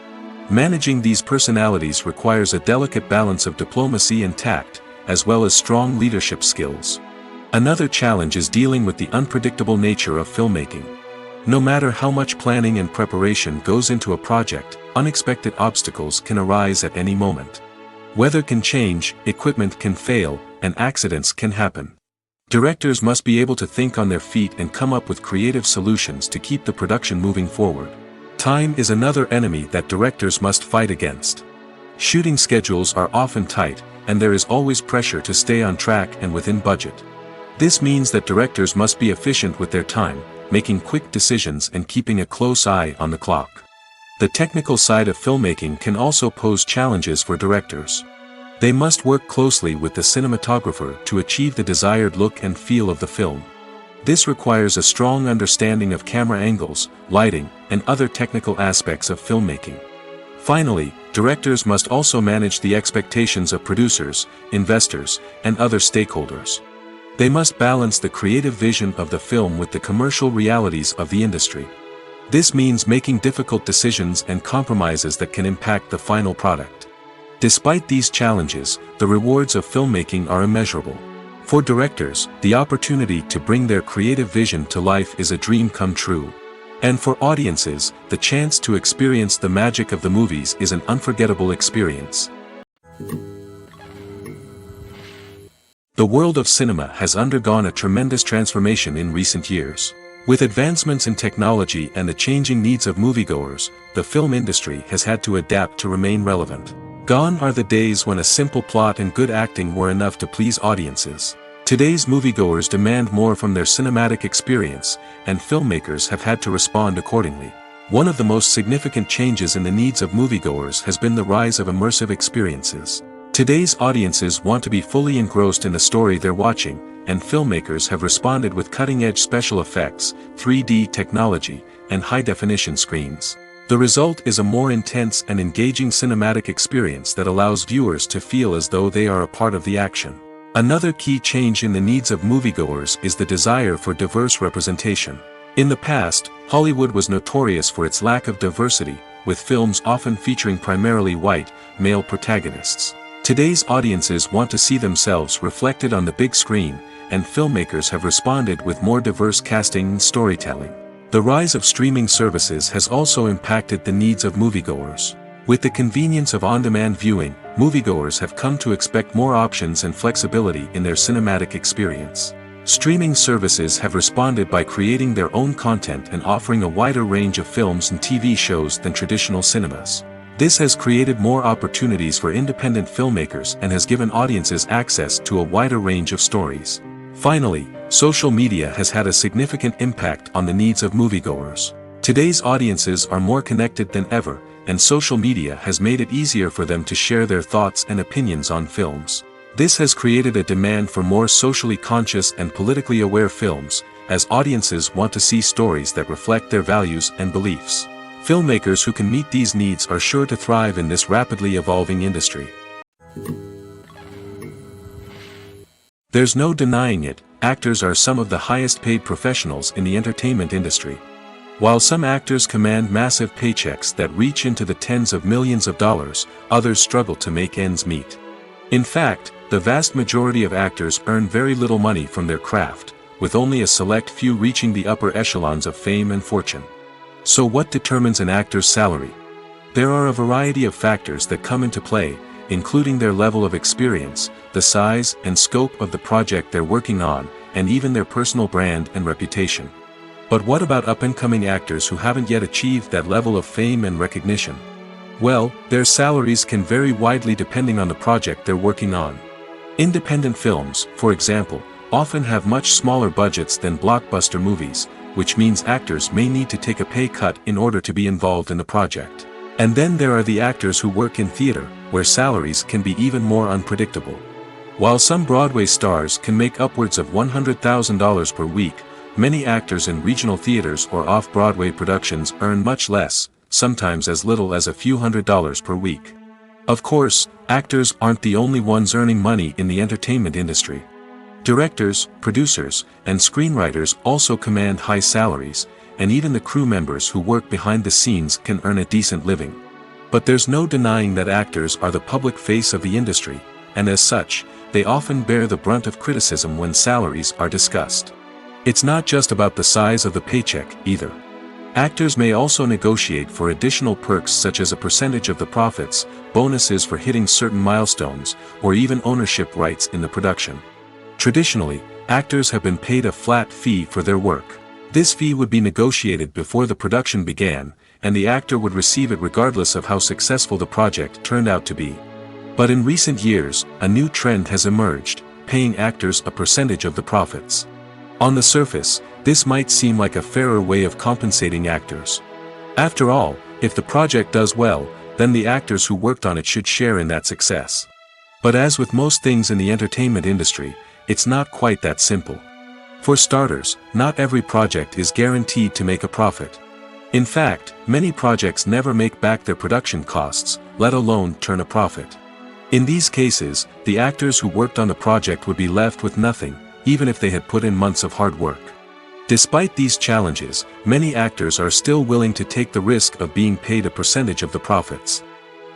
Managing these personalities requires a delicate balance of diplomacy and tact, as well as strong leadership skills. Another challenge is dealing with the unpredictable nature of filmmaking. No matter how much planning and preparation goes into a project, unexpected obstacles can arise at any moment. Weather can change, equipment can fail, and accidents can happen. Directors must be able to think on their feet and come up with creative solutions to keep the production moving forward. Time is another enemy that directors must fight against. Shooting schedules are often tight, and there is always pressure to stay on track and within budget. This means that directors must be efficient with their time, making quick decisions and keeping a close eye on the clock. The technical side of filmmaking can also pose challenges for directors. They must work closely with the cinematographer to achieve the desired look and feel of the film. This requires a strong understanding of camera angles, lighting, and other technical aspects of filmmaking. Finally, directors must also manage the expectations of producers, investors, and other stakeholders. They must balance the creative vision of the film with the commercial realities of the industry. This means making difficult decisions and compromises that can impact the final product. Despite these challenges, the rewards of filmmaking are immeasurable. For directors, the opportunity to bring their creative vision to life is a dream come true. And for audiences, the chance to experience the magic of the movies is an unforgettable experience. The world of cinema has undergone a tremendous transformation in recent years. With advancements in technology and the changing needs of moviegoers, the film industry has had to adapt to remain relevant. Gone are the days when a simple plot and good acting were enough to please audiences. Today's moviegoers demand more from their cinematic experience, and filmmakers have had to respond accordingly. One of the most significant changes in the needs of moviegoers has been the rise of immersive experiences. Today's audiences want to be fully engrossed in the story they're watching, and filmmakers have responded with cutting-edge special effects, 3D technology, and high-definition screens. The result is a more intense and engaging cinematic experience that allows viewers to feel as though they are a part of the action. Another key change in the needs of moviegoers is the desire for diverse representation. In the past, Hollywood was notorious for its lack of diversity, with films often featuring primarily white, male protagonists. Today's audiences want to see themselves reflected on the big screen, and filmmakers have responded with more diverse casting and storytelling. The rise of streaming services has also impacted the needs of moviegoers. With the convenience of on-demand viewing, moviegoers have come to expect more options and flexibility in their cinematic experience. Streaming services have responded by creating their own content and offering a wider range of films and TV shows than traditional cinemas. This has created more opportunities for independent filmmakers and has given audiences access to a wider range of stories. Finally, social media has had a significant impact on the needs of moviegoers. Today's audiences are more connected than ever, and social media has made it easier for them to share their thoughts and opinions on films. This has created a demand for more socially conscious and politically aware films, as audiences want to see stories that reflect their values and beliefs. Filmmakers who can meet these needs are sure to thrive in this rapidly evolving industry. There's no denying it, actors are some of the highest paid professionals in the entertainment industry. While some actors command massive paychecks that reach into the tens of millions of dollars, others struggle to make ends meet. In fact, the vast majority of actors earn very little money from their craft, with only a select few reaching the upper echelons of fame and fortune. So what determines an actor's salary? There are a variety of factors that come into play, including their level of experience, the size and scope of the project they're working on, and even their personal brand and reputation. But what about up-and-coming actors who haven't yet achieved that level of fame and recognition? Well, their salaries can vary widely depending on the project they're working on. Independent films, for example, often have much smaller budgets than blockbuster movies, which means actors may need to take a pay cut in order to be involved in the project. And then there are the actors who work in theater, where salaries can be even more unpredictable. While some Broadway stars can make upwards of $100,000 per week, many actors in regional theaters or off-Broadway productions earn much less, sometimes as little as a few $100s per week. Of course, actors aren't the only ones earning money in the entertainment industry. Directors, producers, and screenwriters also command high salaries, and even the crew members who work behind the scenes can earn a decent living. But there's no denying that actors are the public face of the industry, and as such, they often bear the brunt of criticism when salaries are discussed. It's not just about the size of the paycheck, either. Actors may also negotiate for additional perks such as a percentage of the profits, bonuses for hitting certain milestones, or even ownership rights in the production. Traditionally, actors have been paid a flat fee for their work. This fee would be negotiated before the production began, and the actor would receive it regardless of how successful the project turned out to be. But in recent years, a new trend has emerged, paying actors a percentage of the profits. On the surface, this might seem like a fairer way of compensating actors. After all, if the project does well, then the actors who worked on it should share in that success. But as with most things in the entertainment industry, it's not quite that simple. For starters, not every project is guaranteed to make a profit. In fact, many projects never make back their production costs, let alone turn a profit. In these cases, the actors who worked on the project would be left with nothing, even if they had put in months of hard work. Despite these challenges, many actors are still willing to take the risk of being paid a percentage of the profits.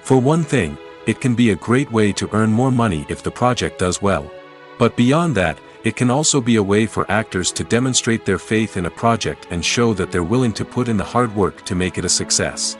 For one thing, it can be a great way to earn more money if the project does well. But beyond that, it can also be a way for actors to demonstrate their faith in a project and show that they're willing to put in the hard work to make it a success.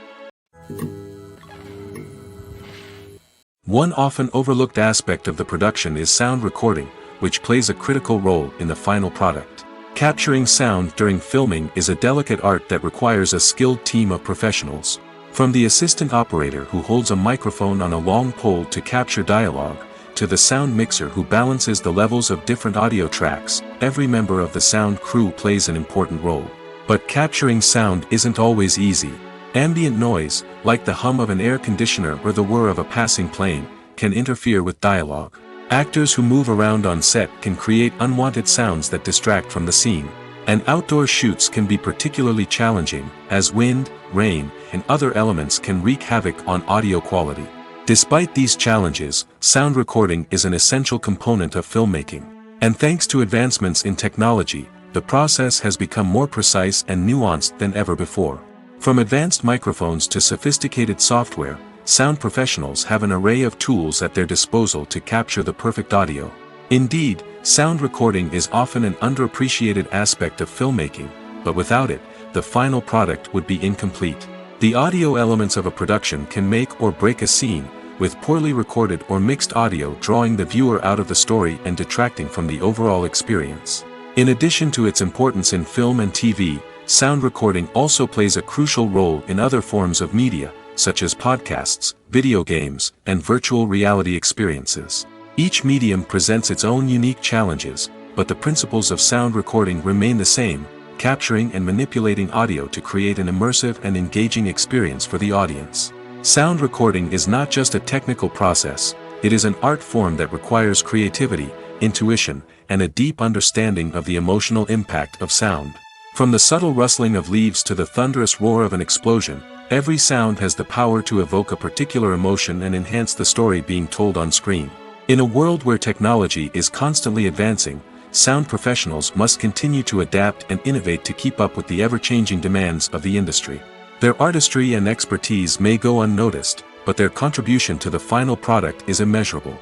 One often overlooked aspect of the production is sound recording, which plays a critical role in the final product. Capturing sound during filming is a delicate art that requires a skilled team of professionals. From the assistant operator who holds a microphone on a long pole to capture dialogue, to the sound mixer who balances the levels of different audio tracks, every member of the sound crew plays an important role. But capturing sound isn't always easy. Ambient noise, like the hum of an air conditioner or the whir of a passing plane, can interfere with dialogue. Actors who move around on set can create unwanted sounds that distract from the scene. And outdoor shoots can be particularly challenging, as wind, rain, and other elements can wreak havoc on audio quality. Despite these challenges, sound recording is an essential component of filmmaking. And thanks to advancements in technology, the process has become more precise and nuanced than ever before. From advanced microphones to sophisticated software, sound professionals have an array of tools at their disposal to capture the perfect audio. Indeed, sound recording is often an underappreciated aspect of filmmaking, but without it, the final product would be incomplete. The audio elements of a production can make or break a scene, with poorly recorded or mixed audio drawing the viewer out of the story and detracting from the overall experience. In addition to its importance in film and TV, sound recording also plays a crucial role in other forms of media, such as podcasts, video games, and virtual reality experiences. Each medium presents its own unique challenges, but the principles of sound recording remain the same: capturing and manipulating audio to create an immersive and engaging experience for the audience. Sound recording is not just a technical process, it is an art form that requires creativity, intuition, and a deep understanding of the emotional impact of sound. From the subtle rustling of leaves to the thunderous roar of an explosion, every sound has the power to evoke a particular emotion and enhance the story being told on screen. In a world where technology is constantly advancing, sound professionals must continue to adapt and innovate to keep up with the ever-changing demands of the industry. Their artistry and expertise may go unnoticed, but their contribution to the final product is immeasurable.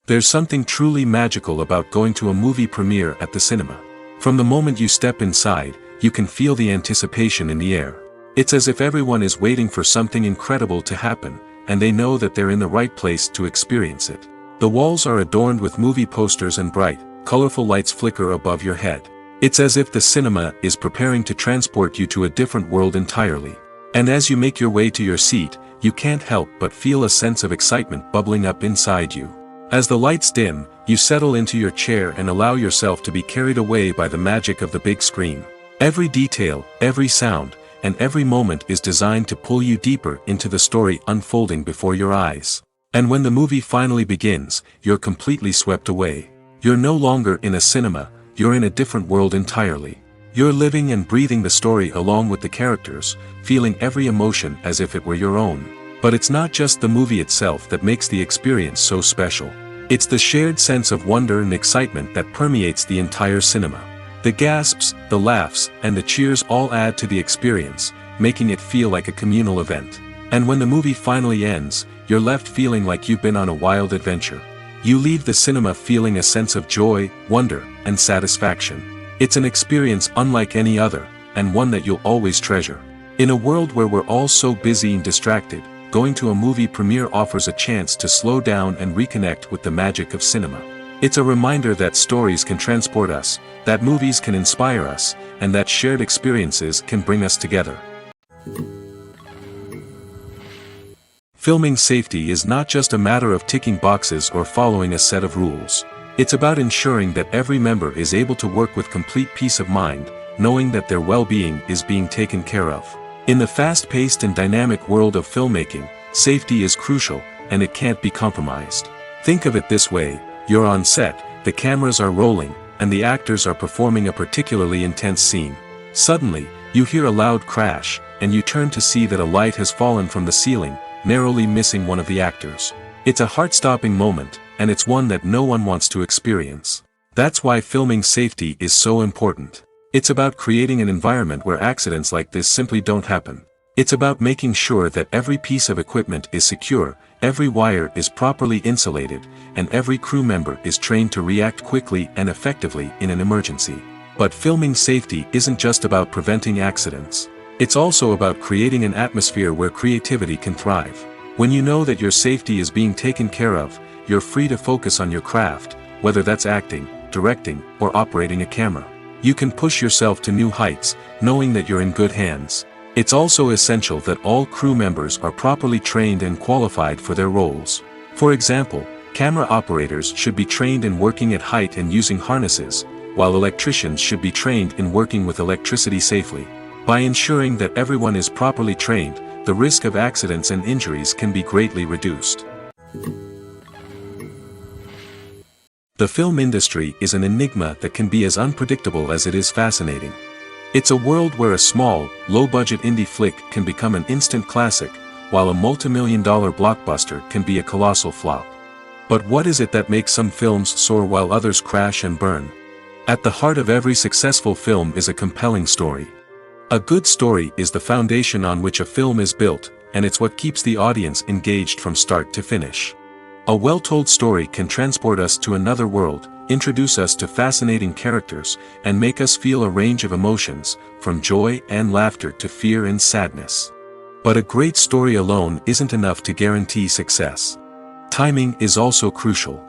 There's something truly magical about going to a movie premiere at the cinema. From the moment you step inside, you can feel the anticipation in the air. It's as if everyone is waiting for something incredible to happen, and they know that they're in the right place to experience it. The walls are adorned with movie posters and bright, colorful lights flicker above your head. It's as if the cinema is preparing to transport you to a different world entirely. And as you make your way to your seat, you can't help but feel a sense of excitement bubbling up inside you. As the lights dim, you settle into your chair and allow yourself to be carried away by the magic of the big screen. Every detail, every sound, and every moment is designed to pull you deeper into the story unfolding before your eyes. And when the movie finally begins, you're completely swept away. You're no longer in a cinema, you're in a different world entirely. You're living and breathing the story along with the characters, feeling every emotion as if it were your own. But it's not just the movie itself that makes the experience so special. It's the shared sense of wonder and excitement that permeates the entire cinema. The gasps, the laughs, and the cheers all add to the experience, making it feel like a communal event. And when the movie finally ends, you're left feeling like you've been on a wild adventure. You leave the cinema feeling a sense of joy, wonder, and satisfaction. It's an experience unlike any other, and one that you'll always treasure. In a world where we're all so busy and distracted, going to a movie premiere offers a chance to slow down and reconnect with the magic of cinema. It's a reminder that stories can transport us, that movies can inspire us, and that shared experiences can bring us together. Filming safety is not just a matter of ticking boxes or following a set of rules. It's about ensuring that every member is able to work with complete peace of mind, knowing that their well-being is being taken care of. In the fast-paced and dynamic world of filmmaking, safety is crucial, and it can't be compromised. Think of it this way: you're on set, the cameras are rolling, and the actors are performing a particularly intense scene. Suddenly, you hear a loud crash, and you turn to see that a light has fallen from the ceiling, narrowly missing one of the actors. It's a heart-stopping moment, and it's one that no one wants to experience. That's why filming safety is so important. It's about creating an environment where accidents like this simply don't happen. It's about making sure that every piece of equipment is secure, every wire is properly insulated, and every crew member is trained to react quickly and effectively in an emergency. But filming safety isn't just about preventing accidents. It's also about creating an atmosphere where creativity can thrive. When you know that your safety is being taken care of, you're free to focus on your craft, whether that's acting, directing, or operating a camera. You can push yourself to new heights, knowing that you're in good hands. It's also essential that all crew members are properly trained and qualified for their roles. For example, camera operators should be trained in working at height and using harnesses, while electricians should be trained in working with electricity safely. By ensuring that everyone is properly trained, the risk of accidents and injuries can be greatly reduced. The film industry is an enigma that can be as unpredictable as it is fascinating. It's a world where a small, low-budget indie flick can become an instant classic, while a multi-million-dollar blockbuster can be a colossal flop. But what is it that makes some films soar while others crash and burn? At the heart of every successful film is a compelling story. A good story is the foundation on which a film is built, and it's what keeps the audience engaged from start to finish. A well-told story can transport us to another world, introduce us to fascinating characters, and make us feel a range of emotions, from joy and laughter to fear and sadness. But a great story alone isn't enough to guarantee success. Timing is also crucial.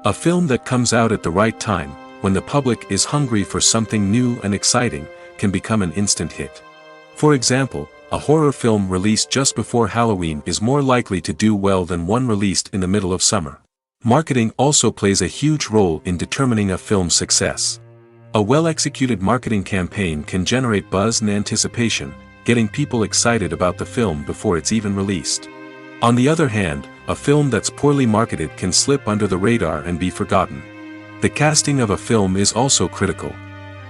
A film that comes out at the right time, when the public is hungry for something new and exciting, can become an instant hit. For example, a horror film released just before Halloween is more likely to do well than one released in the middle of summer. Marketing also plays a huge role in determining a film's success. A well-executed marketing campaign can generate buzz and anticipation, getting people excited about the film before it's even released. On the other hand, a film that's poorly marketed can slip under the radar and be forgotten. The casting of a film is also critical.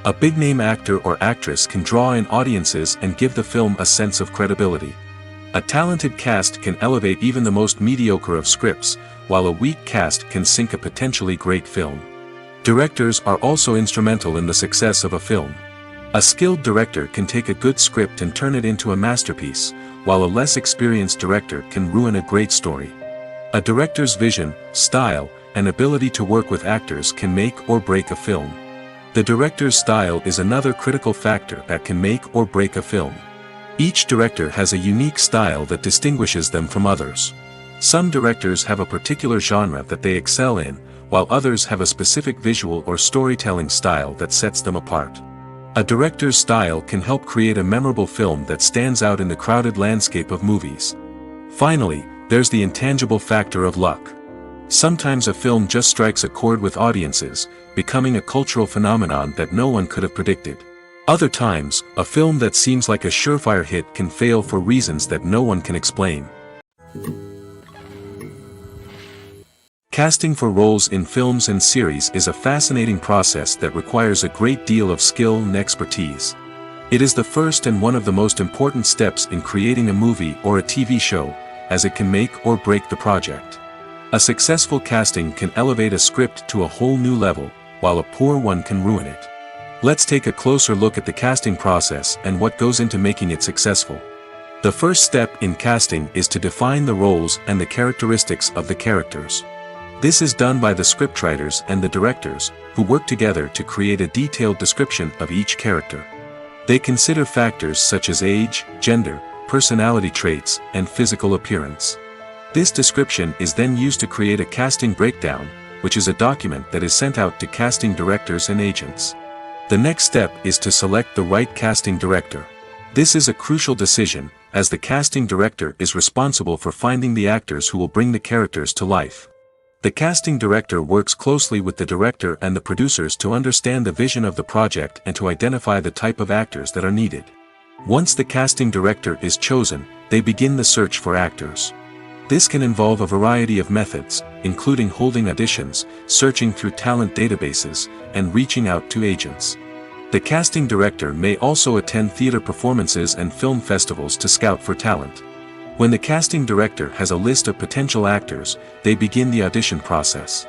A big-name actor or actress can draw in audiences and give the film a sense of credibility. A talented cast can elevate even the most mediocre of scripts, while a weak cast can sink a potentially great film. Directors are also instrumental in the success of a film. A skilled director can take a good script and turn it into a masterpiece, while a less experienced director can ruin a great story. A director's vision, style, and ability to work with actors can make or break a film. The director's style is another critical factor that can make or break a film. Each director has a unique style that distinguishes them from others. Some directors have a particular genre that they excel in, while others have a specific visual or storytelling style that sets them apart. A director's style can help create a memorable film that stands out in the crowded landscape of movies. Finally, there's the intangible factor of luck. Sometimes a film just strikes a chord with audiences, becoming a cultural phenomenon that no one could have predicted. Other times, a film that seems like a surefire hit can fail for reasons that no one can explain. Casting for roles in films and series is a fascinating process that requires a great deal of skill and expertise. It is the first and one of the most important steps in creating a movie or a TV show, as it can make or break the project. A successful casting can elevate a script to a whole new level, while a poor one can ruin it. Let's take a closer look at the casting process and what goes into making it successful. The first step in casting is to define the roles and the characteristics of the characters. This is done by the scriptwriters and the directors, who work together to create a detailed description of each character. They consider factors such as age, gender, personality traits, and physical appearance. This description is then used to create a casting breakdown, which is a document that is sent out to casting directors and agents. The next step is to select the right casting director. This is a crucial decision, as the casting director is responsible for finding the actors who will bring the characters to life. The casting director works closely with the director and the producers to understand the vision of the project and to identify the type of actors that are needed. Once the casting director is chosen, they begin the search for actors. This can involve a variety of methods, including holding auditions, searching through talent databases, and reaching out to agents. The casting director may also attend theater performances and film festivals to scout for talent. When the casting director has a list of potential actors, they begin the audition process.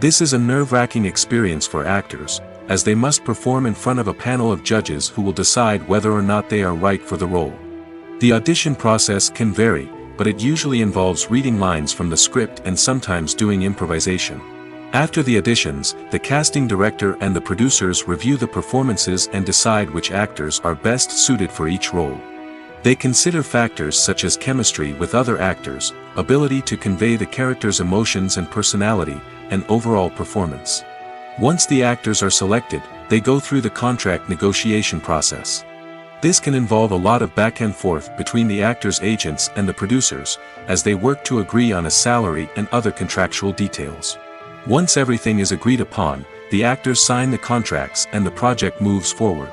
This is a nerve-wracking experience for actors, as they must perform in front of a panel of judges who will decide whether or not they are right for the role. The audition process can vary, but it usually involves reading lines from the script and sometimes doing improvisation. After the auditions, the casting director and the producers review the performances and decide which actors are best suited for each role. They consider factors such as chemistry with other actors, ability to convey the character's emotions and personality, and overall performance. Once the actors are selected, they go through the contract negotiation process. This can involve a lot of back and forth between the actors' agents and the producers, as they work to agree on a salary and other contractual details. Once everything is agreed upon, the actors sign the contracts and the project moves forward.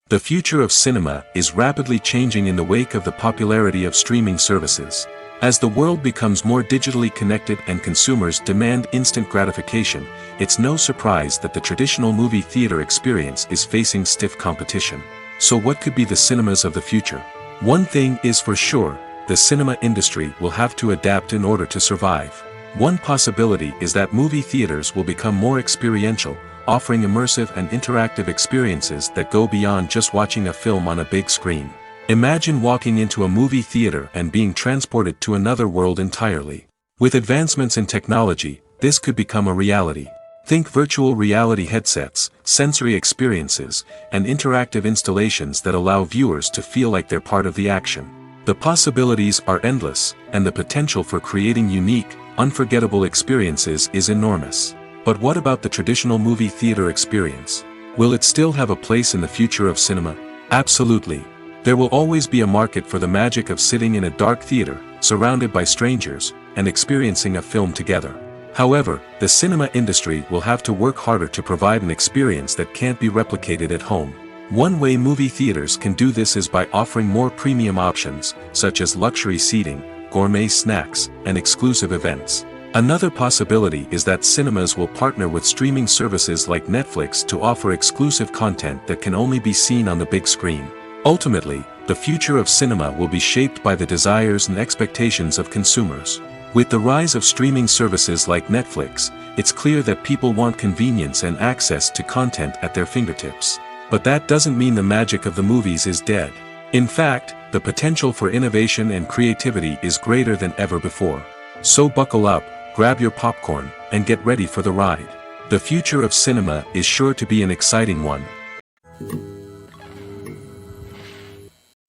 The future of cinema is rapidly changing in the wake of the popularity of streaming services. As the world becomes more digitally connected and consumers demand instant gratification, it's no surprise that the traditional movie theater experience is facing stiff competition. So what could be the cinemas of the future? One thing is for sure, the cinema industry will have to adapt in order to survive. One possibility is that movie theaters will become more experiential, offering immersive and interactive experiences that go beyond just watching a film on a big screen. Imagine walking into a movie theater and being transported to another world entirely. With advancements in technology, this could become a reality. Think virtual reality headsets, sensory experiences, and interactive installations that allow viewers to feel like they're part of the action. The possibilities are endless, and the potential for creating unique, unforgettable experiences is enormous. But what about the traditional movie theater experience? Will it still have a place in the future of cinema? Absolutely. There will always be a market for the magic of sitting in a dark theater, surrounded by strangers, and experiencing a film together. However, the cinema industry will have to work harder to provide an experience that can't be replicated at home. One way movie theaters can do this is by offering more premium options, such as luxury seating, gourmet snacks, and exclusive events. Another possibility is that cinemas will partner with streaming services like Netflix to offer exclusive content that can only be seen on the big screen. Ultimately, the future of cinema will be shaped by the desires and expectations of consumers. With the rise of streaming services like Netflix, it's clear that people want convenience and access to content at their fingertips. But that doesn't mean the magic of the movies is dead. In fact, the potential for innovation and creativity is greater than ever before. So buckle up, grab your popcorn, and get ready for the ride. The future of cinema is sure to be an exciting one.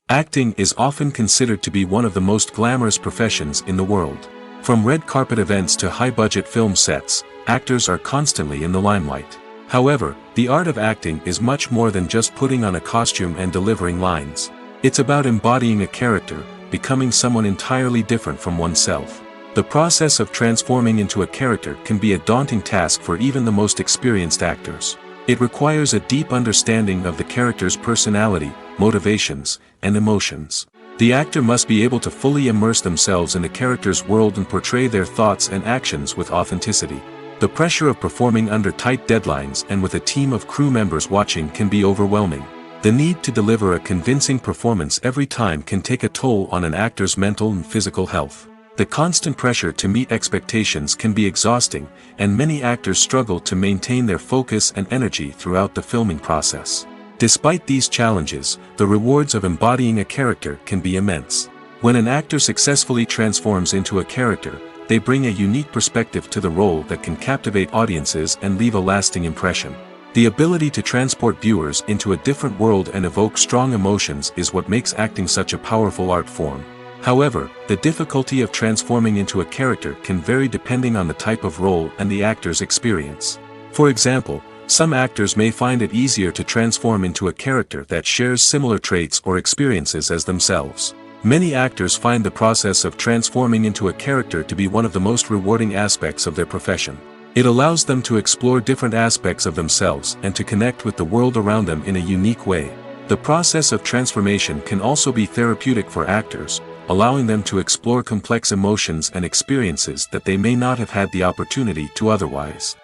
Acting is often considered to be one of the most glamorous professions in the world. From red carpet events to high-budget film sets, actors are constantly in the limelight. However, the art of acting is much more than just putting on a costume and delivering lines. It's about embodying a character, becoming someone entirely different from oneself. The process of transforming into a character can be a daunting task for even the most experienced actors. It requires a deep understanding of the character's personality, motivations, and emotions. The actor must be able to fully immerse themselves in the character's world and portray their thoughts and actions with authenticity. The pressure of performing under tight deadlines and with a team of crew members watching can be overwhelming. The need to deliver a convincing performance every time can take a toll on an actor's mental and physical health. The constant pressure to meet expectations can be exhausting, and many actors struggle to maintain their focus and energy throughout the filming process. Despite these challenges, the rewards of embodying a character can be immense. When an actor successfully transforms into a character, they bring a unique perspective to the role that can captivate audiences and leave a lasting impression. The ability to transport viewers into a different world and evoke strong emotions is what makes acting such a powerful art form. However, the difficulty of transforming into a character can vary depending on the type of role and the actor's experience. For example, some actors may find it easier to transform into a character that shares similar traits or experiences as themselves. Many actors find the process of transforming into a character to be one of the most rewarding aspects of their profession. It allows them to explore different aspects of themselves and to connect with the world around them in a unique way. The process of transformation can also be therapeutic for actors, allowing them to explore complex emotions and experiences that they may not have had the opportunity to otherwise.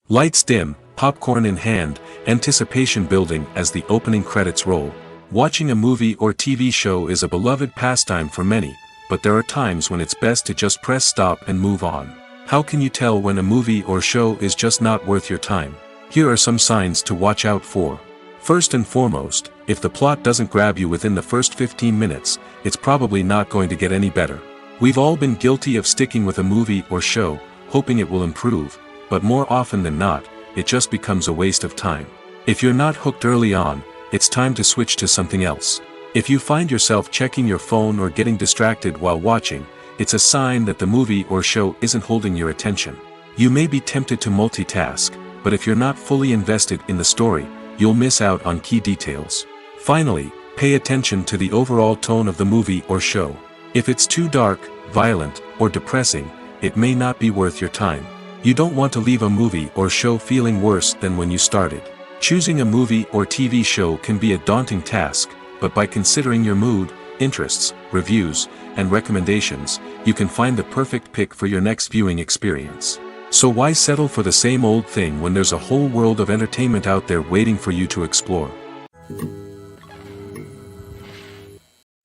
Lights dim, popcorn in hand, anticipation building as the opening credits roll. Watching a movie or TV show is a beloved pastime for many, but there are times when it's best to just press stop and move on. How can you tell when a movie or show is just not worth your time? Here are some signs to watch out for. First and foremost, if the plot doesn't grab you within the first 15 minutes, it's probably not going to get any better. We've all been guilty of sticking with a movie or show, hoping it will improve, but more often than not, it just becomes a waste of time. If you're not hooked early on, it's time to switch to something else. If you find yourself checking your phone or getting distracted while watching, it's a sign that the movie or show isn't holding your attention. You may be tempted to multitask, but if you're not fully invested in the story, you'll miss out on key details. Finally, pay attention to the overall tone of the movie or show. If it's too dark, violent, or depressing, it may not be worth your time. You don't want to leave a movie or show feeling worse than when you started. Choosing a movie or TV show can be a daunting task, but by considering your mood, interests, reviews, and recommendations, you can find the perfect pick for your next viewing experience. So why settle for the same old thing when there's a whole world of entertainment out there waiting for you to explore?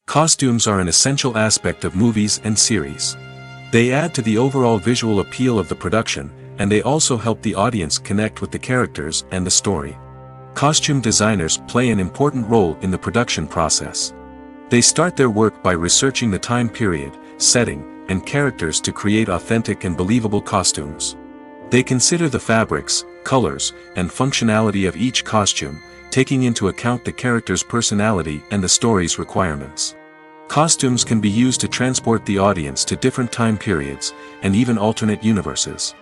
Costumes are an essential aspect of movies and series. They add to the overall visual appeal of the production, and they also help the audience connect with the characters and the story. Costume designers play an important role in the production process. They start their work by researching the time period, setting, and characters to create authentic and believable costumes. They consider the fabrics, colors, and functionality of each costume, taking into account the character's personality and the story's requirements. Costumes can be used to transport the audience to different time periods, and even alternate universes.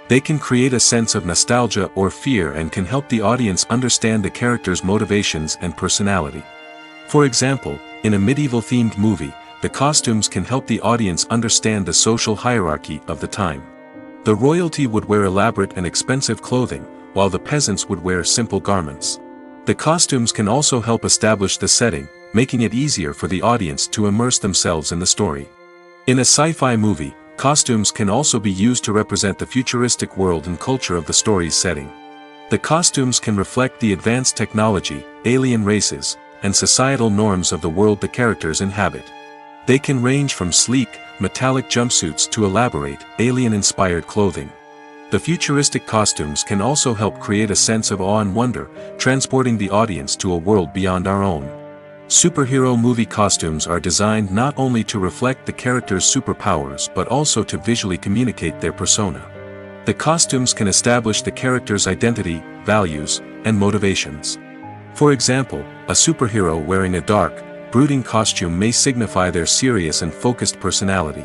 They can create a sense of nostalgia or fear and can help the audience understand the character's motivations and personality. For example, in a medieval-themed movie, the costumes can help the audience understand the social hierarchy of the time. The royalty would wear elaborate and expensive clothing, while the peasants would wear simple garments. The costumes can also help establish the setting, making it easier for the audience to immerse themselves in the story. In a sci-fi movie, costumes can also be used to represent the futuristic world and culture of the story's setting. The costumes can reflect the advanced technology, alien races, and societal norms of the world the characters inhabit. They can range from sleek, metallic jumpsuits to elaborate, alien-inspired clothing. The futuristic costumes can also help create a sense of awe and wonder, transporting the audience to a world beyond our own. Superhero movie costumes are designed not only to reflect the character's superpowers but also to visually communicate their persona. The costumes can establish the character's identity, values, and motivations. For example, a superhero wearing a dark, brooding costume may signify their serious and focused personality.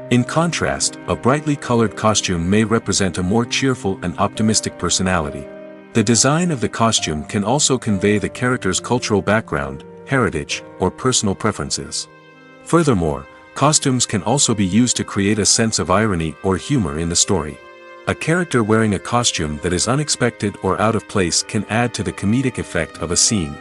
In contrast, a brightly colored costume may represent a more cheerful and optimistic personality. The design of the costume can also convey the character's cultural background, heritage, or personal preferences. Furthermore, costumes can also be used to create a sense of irony or humor in the story. A character wearing a costume that is unexpected or out of place can add to the comedic effect of a scene.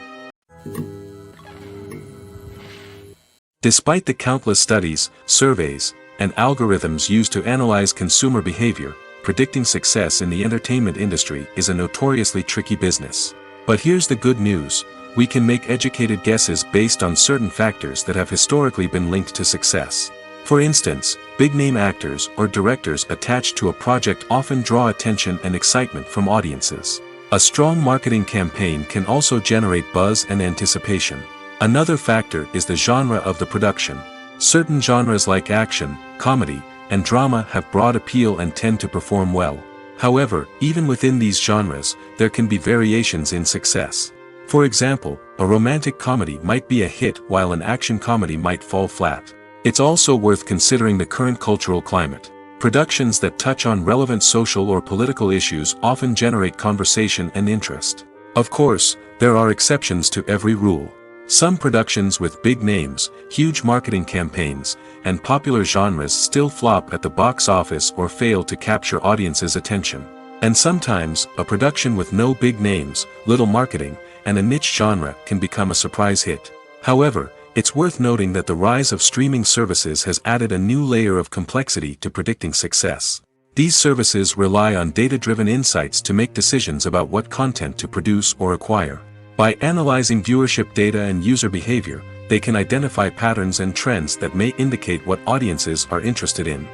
Despite the countless studies, surveys, and algorithms used to analyze consumer behavior, predicting success in the entertainment industry is a notoriously tricky business. But here's the good news: we can make educated guesses based on certain factors that have historically been linked to success. For instance, big-name actors or directors attached to a project often draw attention and excitement from audiences. A strong marketing campaign can also generate buzz and anticipation. Another factor is the genre of the production. Certain genres like action, comedy, and drama have broad appeal and tend to perform well. However, even within these genres, there can be variations in success. For example, a romantic comedy might be a hit while an action comedy might fall flat. It's also worth considering the current cultural climate. Productions that touch on relevant social or political issues often generate conversation and interest. Of course, there are exceptions to every rule. Some productions with big names, huge marketing campaigns, and popular genres still flop at the box office or fail to capture audiences' attention. And sometimes, a production with no big names, little marketing, and a niche genre can become a surprise hit. However, it's worth noting that the rise of streaming services has added a new layer of complexity to predicting success. These services rely on data-driven insights to make decisions about what content to produce or acquire. By analyzing viewership data and user behavior, they can identify patterns and trends that may indicate what audiences are interested in.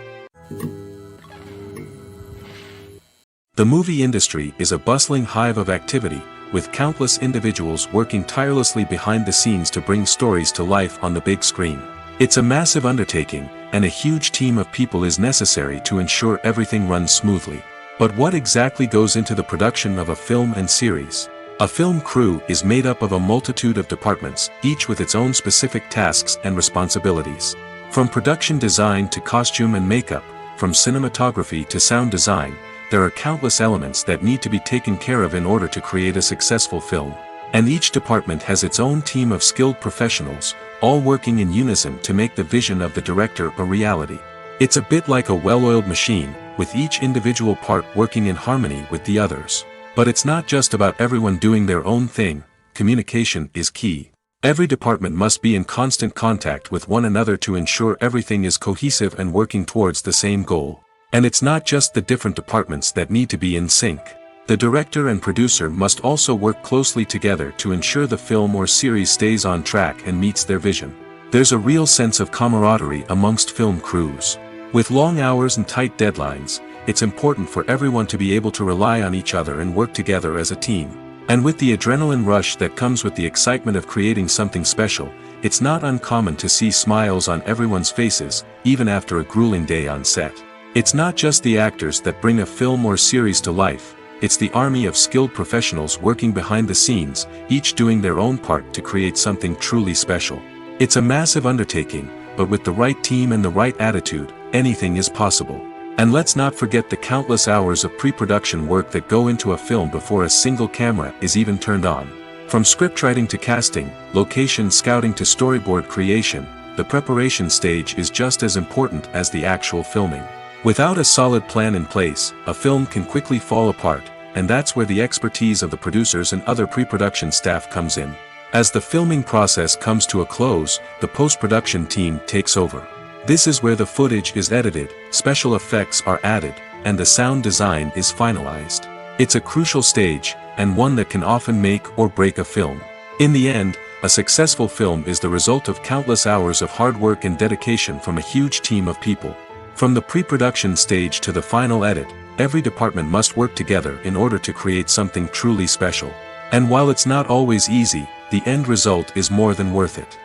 The movie industry is a bustling hive of activity, with countless individuals working tirelessly behind the scenes to bring stories to life on the big screen. It's a massive undertaking, and a huge team of people is necessary to ensure everything runs smoothly. But what exactly goes into the production of a film and series? A film crew is made up of a multitude of departments, each with its own specific tasks and responsibilities. From production design to costume and makeup, from cinematography to sound design, there are countless elements that need to be taken care of in order to create a successful film. And each department has its own team of skilled professionals, all working in unison to make the vision of the director a reality. It's a bit like a well-oiled machine, with each individual part working in harmony with the others. But it's not just about everyone doing their own thing. Communication is key. Every department must be in constant contact with one another to ensure everything is cohesive and working towards the same goal. And it's not just the different departments that need to be in sync. The director and producer must also work closely together to ensure the film or series stays on track and meets their vision. There's a real sense of camaraderie amongst film crews. With long hours and tight deadlines, it's important for everyone to be able to rely on each other and work together as a team. And with the adrenaline rush that comes with the excitement of creating something special, it's not uncommon to see smiles on everyone's faces, even after a grueling day on set. It's not just the actors that bring a film or series to life, it's the army of skilled professionals working behind the scenes, each doing their own part to create something truly special. It's a massive undertaking, but with the right team and the right attitude, anything is possible. And let's not forget the countless hours of pre-production work that go into a film before a single camera is even turned on. From scriptwriting to casting, location scouting to storyboard creation, the preparation stage is just as important as the actual filming. Without a solid plan in place, a film can quickly fall apart, and that's where the expertise of the producers and other pre-production staff comes in. As the filming process comes to a close, the post-production team takes over. This is where the footage is edited, special effects are added, and the sound design is finalized. It's a crucial stage, and one that can often make or break a film. In the end, a successful film is the result of countless hours of hard work and dedication from a huge team of people. From the pre-production stage to the final edit, every department must work together in order to create something truly special. And while it's not always easy, the end result is more than worth it.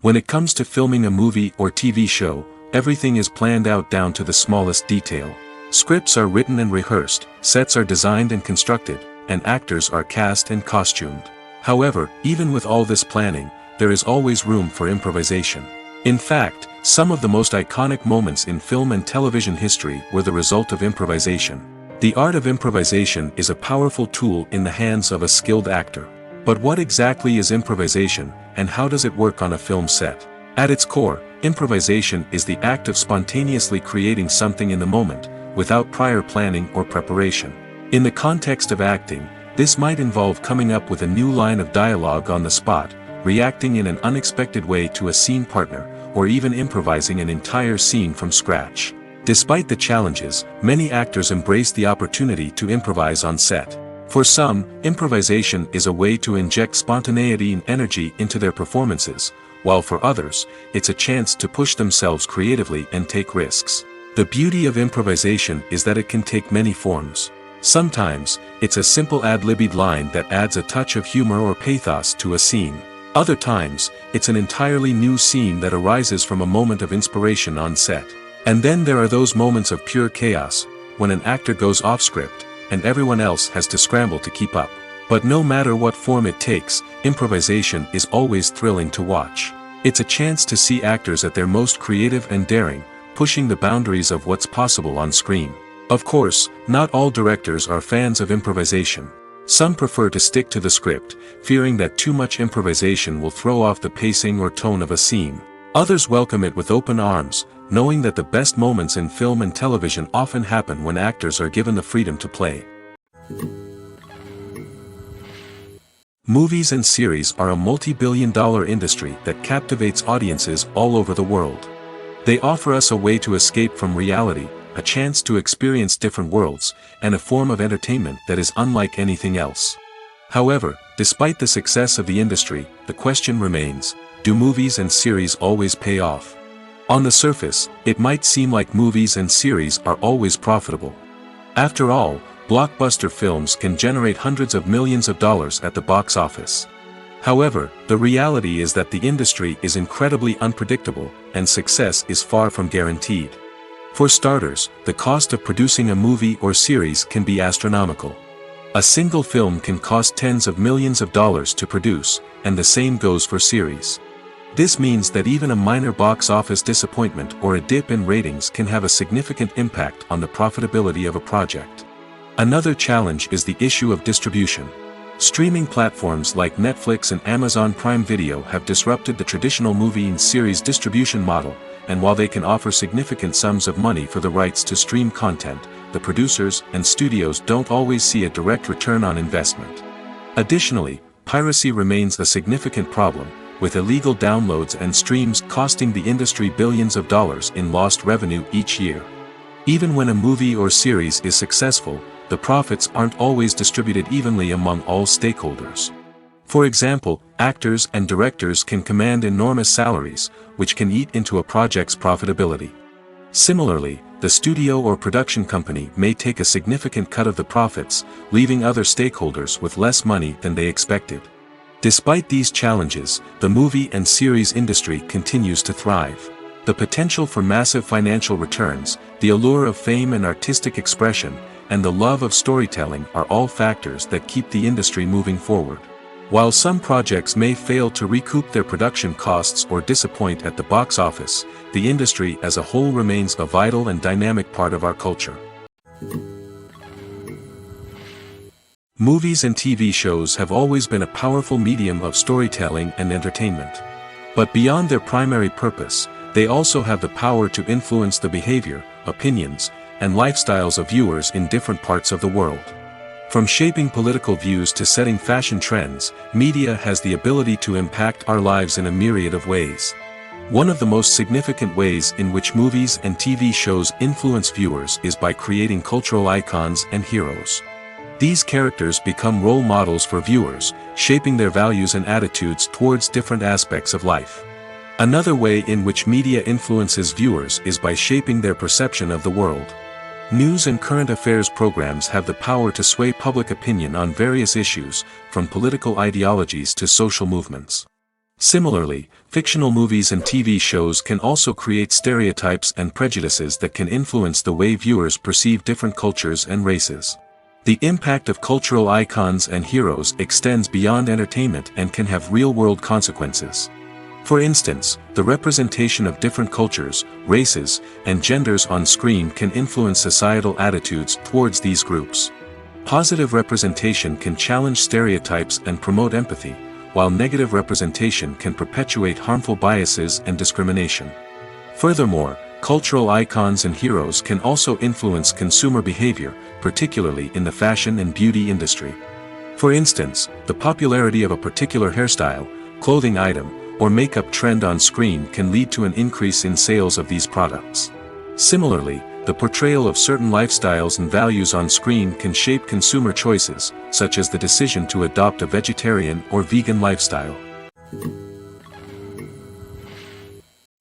When it comes to filming a movie or TV show, everything is planned out down to the smallest detail. Scripts are written and rehearsed, sets are designed and constructed, and actors are cast and costumed. However, even with all this planning, there is always room for improvisation. In fact, some of the most iconic moments in film and television history were the result of improvisation. The art of improvisation is a powerful tool in the hands of a skilled actor. But what exactly is improvisation, and how does it work on a film set? At its core, improvisation is the act of spontaneously creating something in the moment, without prior planning or preparation. In the context of acting, this might involve coming up with a new line of dialogue on the spot, reacting in an unexpected way to a scene partner, or even improvising an entire scene from scratch. Despite the challenges, many actors embrace the opportunity to improvise on set. For some, improvisation is a way to inject spontaneity and energy into their performances, while for others, it's a chance to push themselves creatively and take risks. The beauty of improvisation is that it can take many forms. Sometimes, it's a simple ad-libbed line that adds a touch of humor or pathos to a scene. Other times, it's an entirely new scene that arises from a moment of inspiration on set. And then there are those moments of pure chaos, when an actor goes off script, and everyone else has to scramble to keep up. But no matter what form it takes, improvisation is always thrilling to watch. It's a chance to see actors at their most creative and daring, pushing the boundaries of what's possible on screen. Of course, not all directors are fans of improvisation. Some prefer to stick to the script, fearing that too much improvisation will throw off the pacing or tone of a scene. Others welcome it with open arms, knowing that the best moments in film and television often happen when actors are given the freedom to play. Movies and series are a multi-billion-dollar industry that captivates audiences all over the world. They offer us a way to escape from reality, a chance to experience different worlds, and a form of entertainment that is unlike anything else. However, despite the success of the industry, the question remains, do movies and series always pay off? On the surface, it might seem like movies and series are always profitable. After all, blockbuster films can generate hundreds of millions of dollars at the box office. However, the reality is that the industry is incredibly unpredictable, and success is far from guaranteed. For starters, the cost of producing a movie or series can be astronomical. A single film can cost tens of millions of dollars to produce, and the same goes for series. This means that even a minor box office disappointment or a dip in ratings can have a significant impact on the profitability of a project. Another challenge is the issue of distribution. Streaming platforms like Netflix and Amazon Prime Video have disrupted the traditional movie and series distribution model, and while they can offer significant sums of money for the rights to stream content, the producers and studios don't always see a direct return on investment. Additionally, piracy remains a significant problem, with illegal downloads and streams costing the industry billions of dollars in lost revenue each year. Even when a movie or series is successful, the profits aren't always distributed evenly among all stakeholders. For example, actors and directors can command enormous salaries, which can eat into a project's profitability. Similarly, the studio or production company may take a significant cut of the profits, leaving other stakeholders with less money than they expected. Despite these challenges, the movie and series industry continues to thrive. The potential for massive financial returns, the allure of fame and artistic expression, and the love of storytelling are all factors that keep the industry moving forward. While some projects may fail to recoup their production costs or disappoint at the box office, the industry as a whole remains a vital and dynamic part of our culture. Movies and TV shows have always been a powerful medium of storytelling and entertainment. But beyond their primary purpose, they also have the power to influence the behavior, opinions, and lifestyles of viewers in different parts of the world. From shaping political views to setting fashion trends, media has the ability to impact our lives in a myriad of ways. One of the most significant ways in which movies and TV shows influence viewers is by creating cultural icons and heroes. These characters become role models for viewers, shaping their values and attitudes towards different aspects of life. Another way in which media influences viewers is by shaping their perception of the world. News and current affairs programs have the power to sway public opinion on various issues, from political ideologies to social movements. Similarly, fictional movies and TV shows can also create stereotypes and prejudices that can influence the way viewers perceive different cultures and races. The impact of cultural icons and heroes extends beyond entertainment and can have real-world consequences. For instance, the representation of different cultures, races, and genders on screen can influence societal attitudes towards these groups. Positive representation can challenge stereotypes and promote empathy, while negative representation can perpetuate harmful biases and discrimination. Furthermore, cultural icons and heroes can also influence consumer behavior, particularly in the fashion and beauty industry. For instance, the popularity of a particular hairstyle, clothing item, or makeup trend on screen can lead to an increase in sales of these products. Similarly, the portrayal of certain lifestyles and values on screen can shape consumer choices, such as the decision to adopt a vegetarian or vegan lifestyle.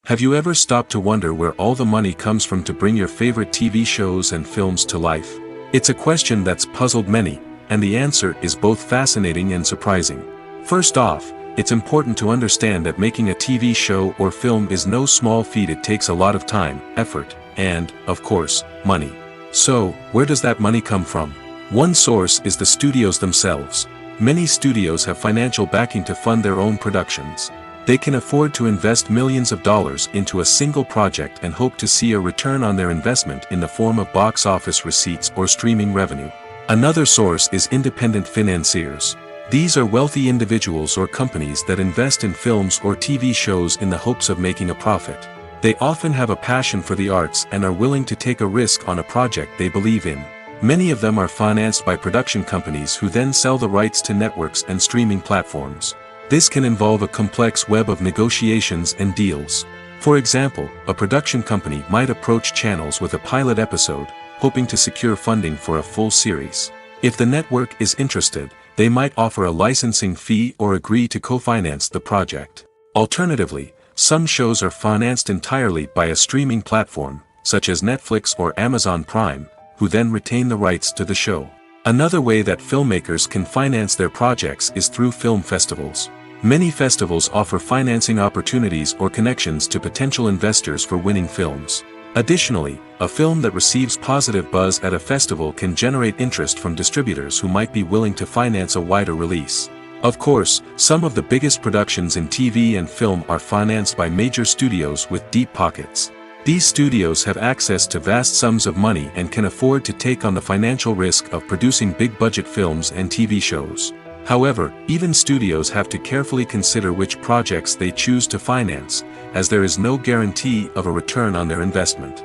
Have you ever stopped to wonder where all the money comes from to bring your favorite TV shows and films to life? It's a question that's puzzled many, and the answer is both fascinating and surprising. First off, it's important to understand that making a TV show or film is no small feat. It takes a lot of time, effort, and, of course, money. So, where does that money come from? One source is the studios themselves. Many studios have financial backing to fund their own productions. They can afford to invest millions of dollars into a single project and hope to see a return on their investment in the form of box office receipts or streaming revenue. Another source is independent financiers. These are wealthy individuals or companies that invest in films or TV shows in the hopes of making a profit. They often have a passion for the arts and are willing to take a risk on a project they believe in. Many of them are financed by production companies who then sell the rights to networks and streaming platforms. This can involve a complex web of negotiations and deals. For example, a production company might approach channels with a pilot episode, hoping to secure funding for a full series. If the network is interested, they might offer a licensing fee or agree to co-finance the project. Alternatively, some shows are financed entirely by a streaming platform, such as Netflix or Amazon Prime, who then retain the rights to the show. Another way that filmmakers can finance their projects is through film festivals. Many festivals offer financing opportunities or connections to potential investors for winning films. Additionally, a film that receives positive buzz at a festival can generate interest from distributors who might be willing to finance a wider release. Of course, some of the biggest productions in TV and film are financed by major studios with deep pockets. These studios have access to vast sums of money and can afford to take on the financial risk of producing big-budget films and TV shows. However, even studios have to carefully consider which projects they choose to finance, as there is no guarantee of a return on their investment.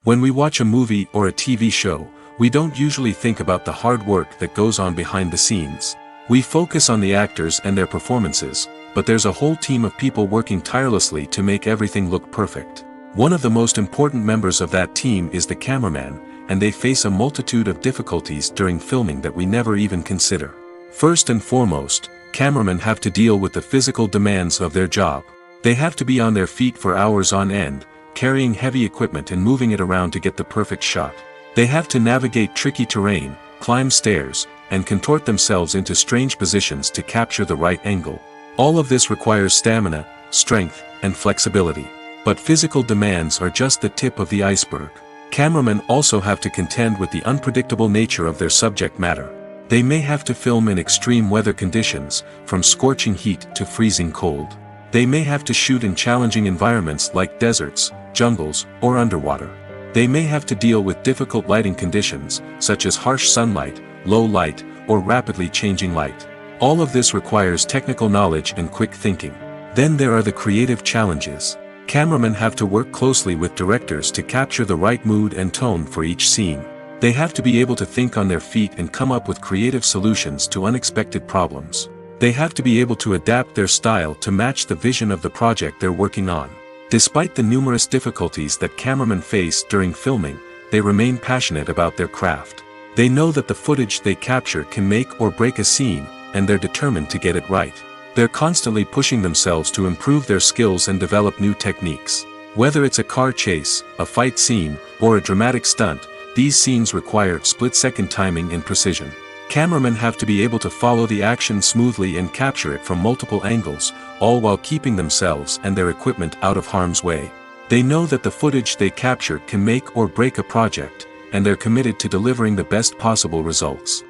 When we watch a movie or a TV show, we don't usually think about the hard work that goes on behind the scenes. We focus on the actors and their performances, but there's a whole team of people working tirelessly to make everything look perfect. One of the most important members of that team is the cameraman, and they face a multitude of difficulties during filming that we never even consider. First and foremost, cameramen have to deal with the physical demands of their job. They have to be on their feet for hours on end, carrying heavy equipment and moving it around to get the perfect shot. They have to navigate tricky terrain, climb stairs, and contort themselves into strange positions to capture the right angle. All of this requires stamina, strength, and flexibility. But physical demands are just the tip of the iceberg. Cameramen also have to contend with the unpredictable nature of their subject matter. They may have to film in extreme weather conditions, from scorching heat to freezing cold. They may have to shoot in challenging environments like deserts, jungles, or underwater. They may have to deal with difficult lighting conditions, such as harsh sunlight, low light, or rapidly changing light. All of this requires technical knowledge and quick thinking. Then there are the creative challenges. Cameramen have to work closely with directors to capture the right mood and tone for each scene. They have to be able to think on their feet and come up with creative solutions to unexpected problems. They have to be able to adapt their style to match the vision of the project they're working on. Despite the numerous difficulties that cameramen face during filming, they remain passionate about their craft. They know that the footage they capture can make or break a scene, and they're determined to get it right. They're constantly pushing themselves to improve their skills and develop new techniques. Whether it's a car chase, a fight scene, or a dramatic stunt, these scenes require split-second timing and precision. Cameramen have to be able to follow the action smoothly and capture it from multiple angles, all while keeping themselves and their equipment out of harm's way. They know that the footage they capture can make or break a project, and they're committed to delivering the best possible results.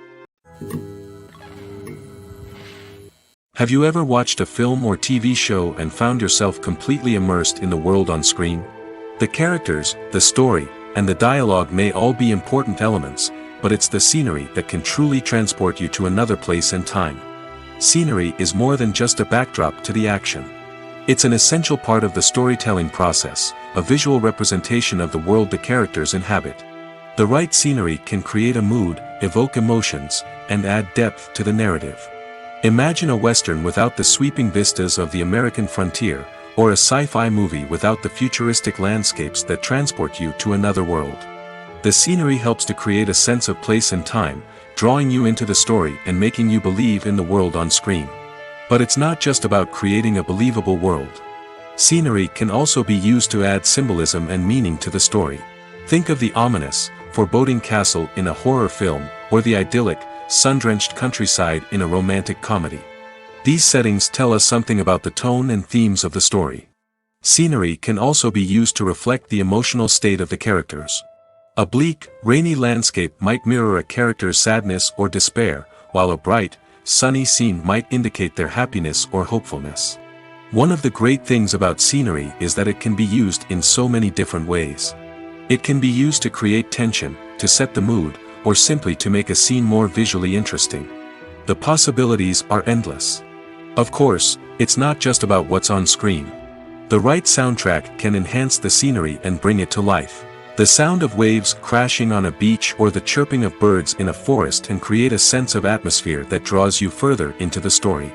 Have you ever watched a film or TV show and found yourself completely immersed in the world on screen? The characters, the story, and the dialogue may all be important elements, but it's the scenery that can truly transport you to another place and time. Scenery is more than just a backdrop to the action. It's an essential part of the storytelling process, a visual representation of the world the characters inhabit. The right scenery can create a mood, evoke emotions, and add depth to the narrative. Imagine a Western without the sweeping vistas of the American frontier, or a sci-fi movie without the futuristic landscapes that transport you to another world. The scenery helps to create a sense of place and time, drawing you into the story and making you believe in the world on screen. But it's not just about creating a believable world. Scenery can also be used to add symbolism and meaning to the story. Think of the ominous, foreboding castle in a horror film, or the idyllic, sun-drenched countryside in a romantic comedy. These settings tell us something about the tone and themes of the story. Scenery can also be used to reflect the emotional state of the characters. A bleak, rainy landscape might mirror a character's sadness or despair, while a bright, sunny scene might indicate their happiness or hopefulness. One of the great things about scenery is that it can be used in so many different ways. It can be used to create tension, to set the mood, or simply to make a scene more visually interesting. The possibilities are endless. Of course, it's not just about what's on screen. The right soundtrack can enhance the scenery and bring it to life. The sound of waves crashing on a beach or the chirping of birds in a forest can create a sense of atmosphere that draws you further into the story.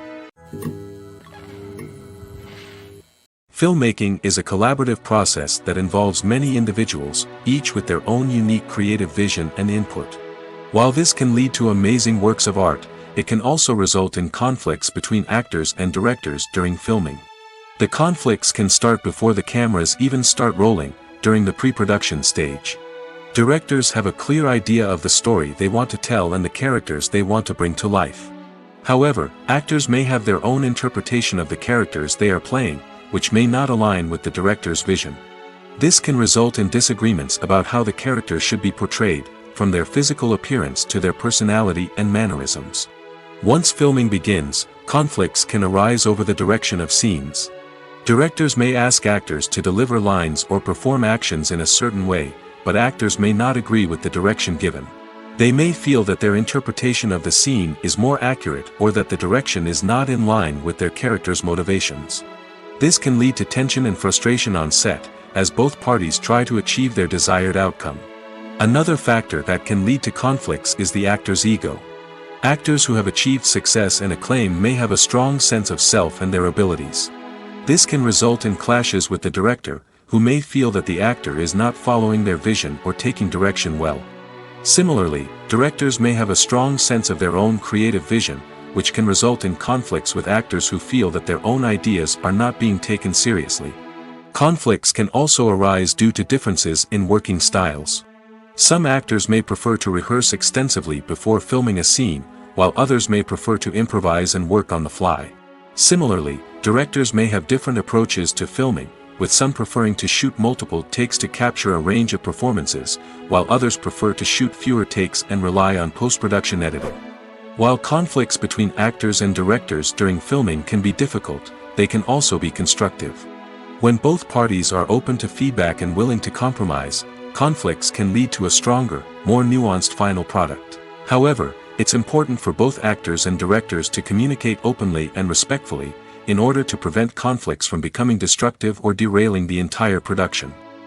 Filmmaking is a collaborative process that involves many individuals, each with their own unique creative vision and input. While this can lead to amazing works of art, it can also result in conflicts between actors and directors during filming. The conflicts can start before the cameras even start rolling, during the pre-production stage. Directors have a clear idea of the story they want to tell and the characters they want to bring to life. However, actors may have their own interpretation of the characters they are playing, which may not align with the director's vision. This can result in disagreements about how the characters should be portrayed, from their physical appearance to their personality and mannerisms. Once filming begins, conflicts can arise over the direction of scenes. Directors may ask actors to deliver lines or perform actions in a certain way, but actors may not agree with the direction given. They may feel that their interpretation of the scene is more accurate or that the direction is not in line with their character's motivations. This can lead to tension and frustration on set, as both parties try to achieve their desired outcome. Another factor that can lead to conflicts is the actor's ego. Actors who have achieved success and acclaim may have a strong sense of self and their abilities. This can result in clashes with the director, who may feel that the actor is not following their vision or taking direction well. Similarly, directors may have a strong sense of their own creative vision, which can result in conflicts with actors who feel that their own ideas are not being taken seriously. Conflicts can also arise due to differences in working styles. Some actors may prefer to rehearse extensively before filming a scene, while others may prefer to improvise and work on the fly. Similarly, directors may have different approaches to filming, with some preferring to shoot multiple takes to capture a range of performances, while others prefer to shoot fewer takes and rely on post-production editing. While conflicts between actors and directors during filming can be difficult, they can also be constructive. When both parties are open to feedback and willing to compromise, conflicts can lead to a stronger, more nuanced final product. However, it's important for both actors and directors to communicate openly and respectfully, in order to prevent conflicts from becoming destructive or derailing the entire production.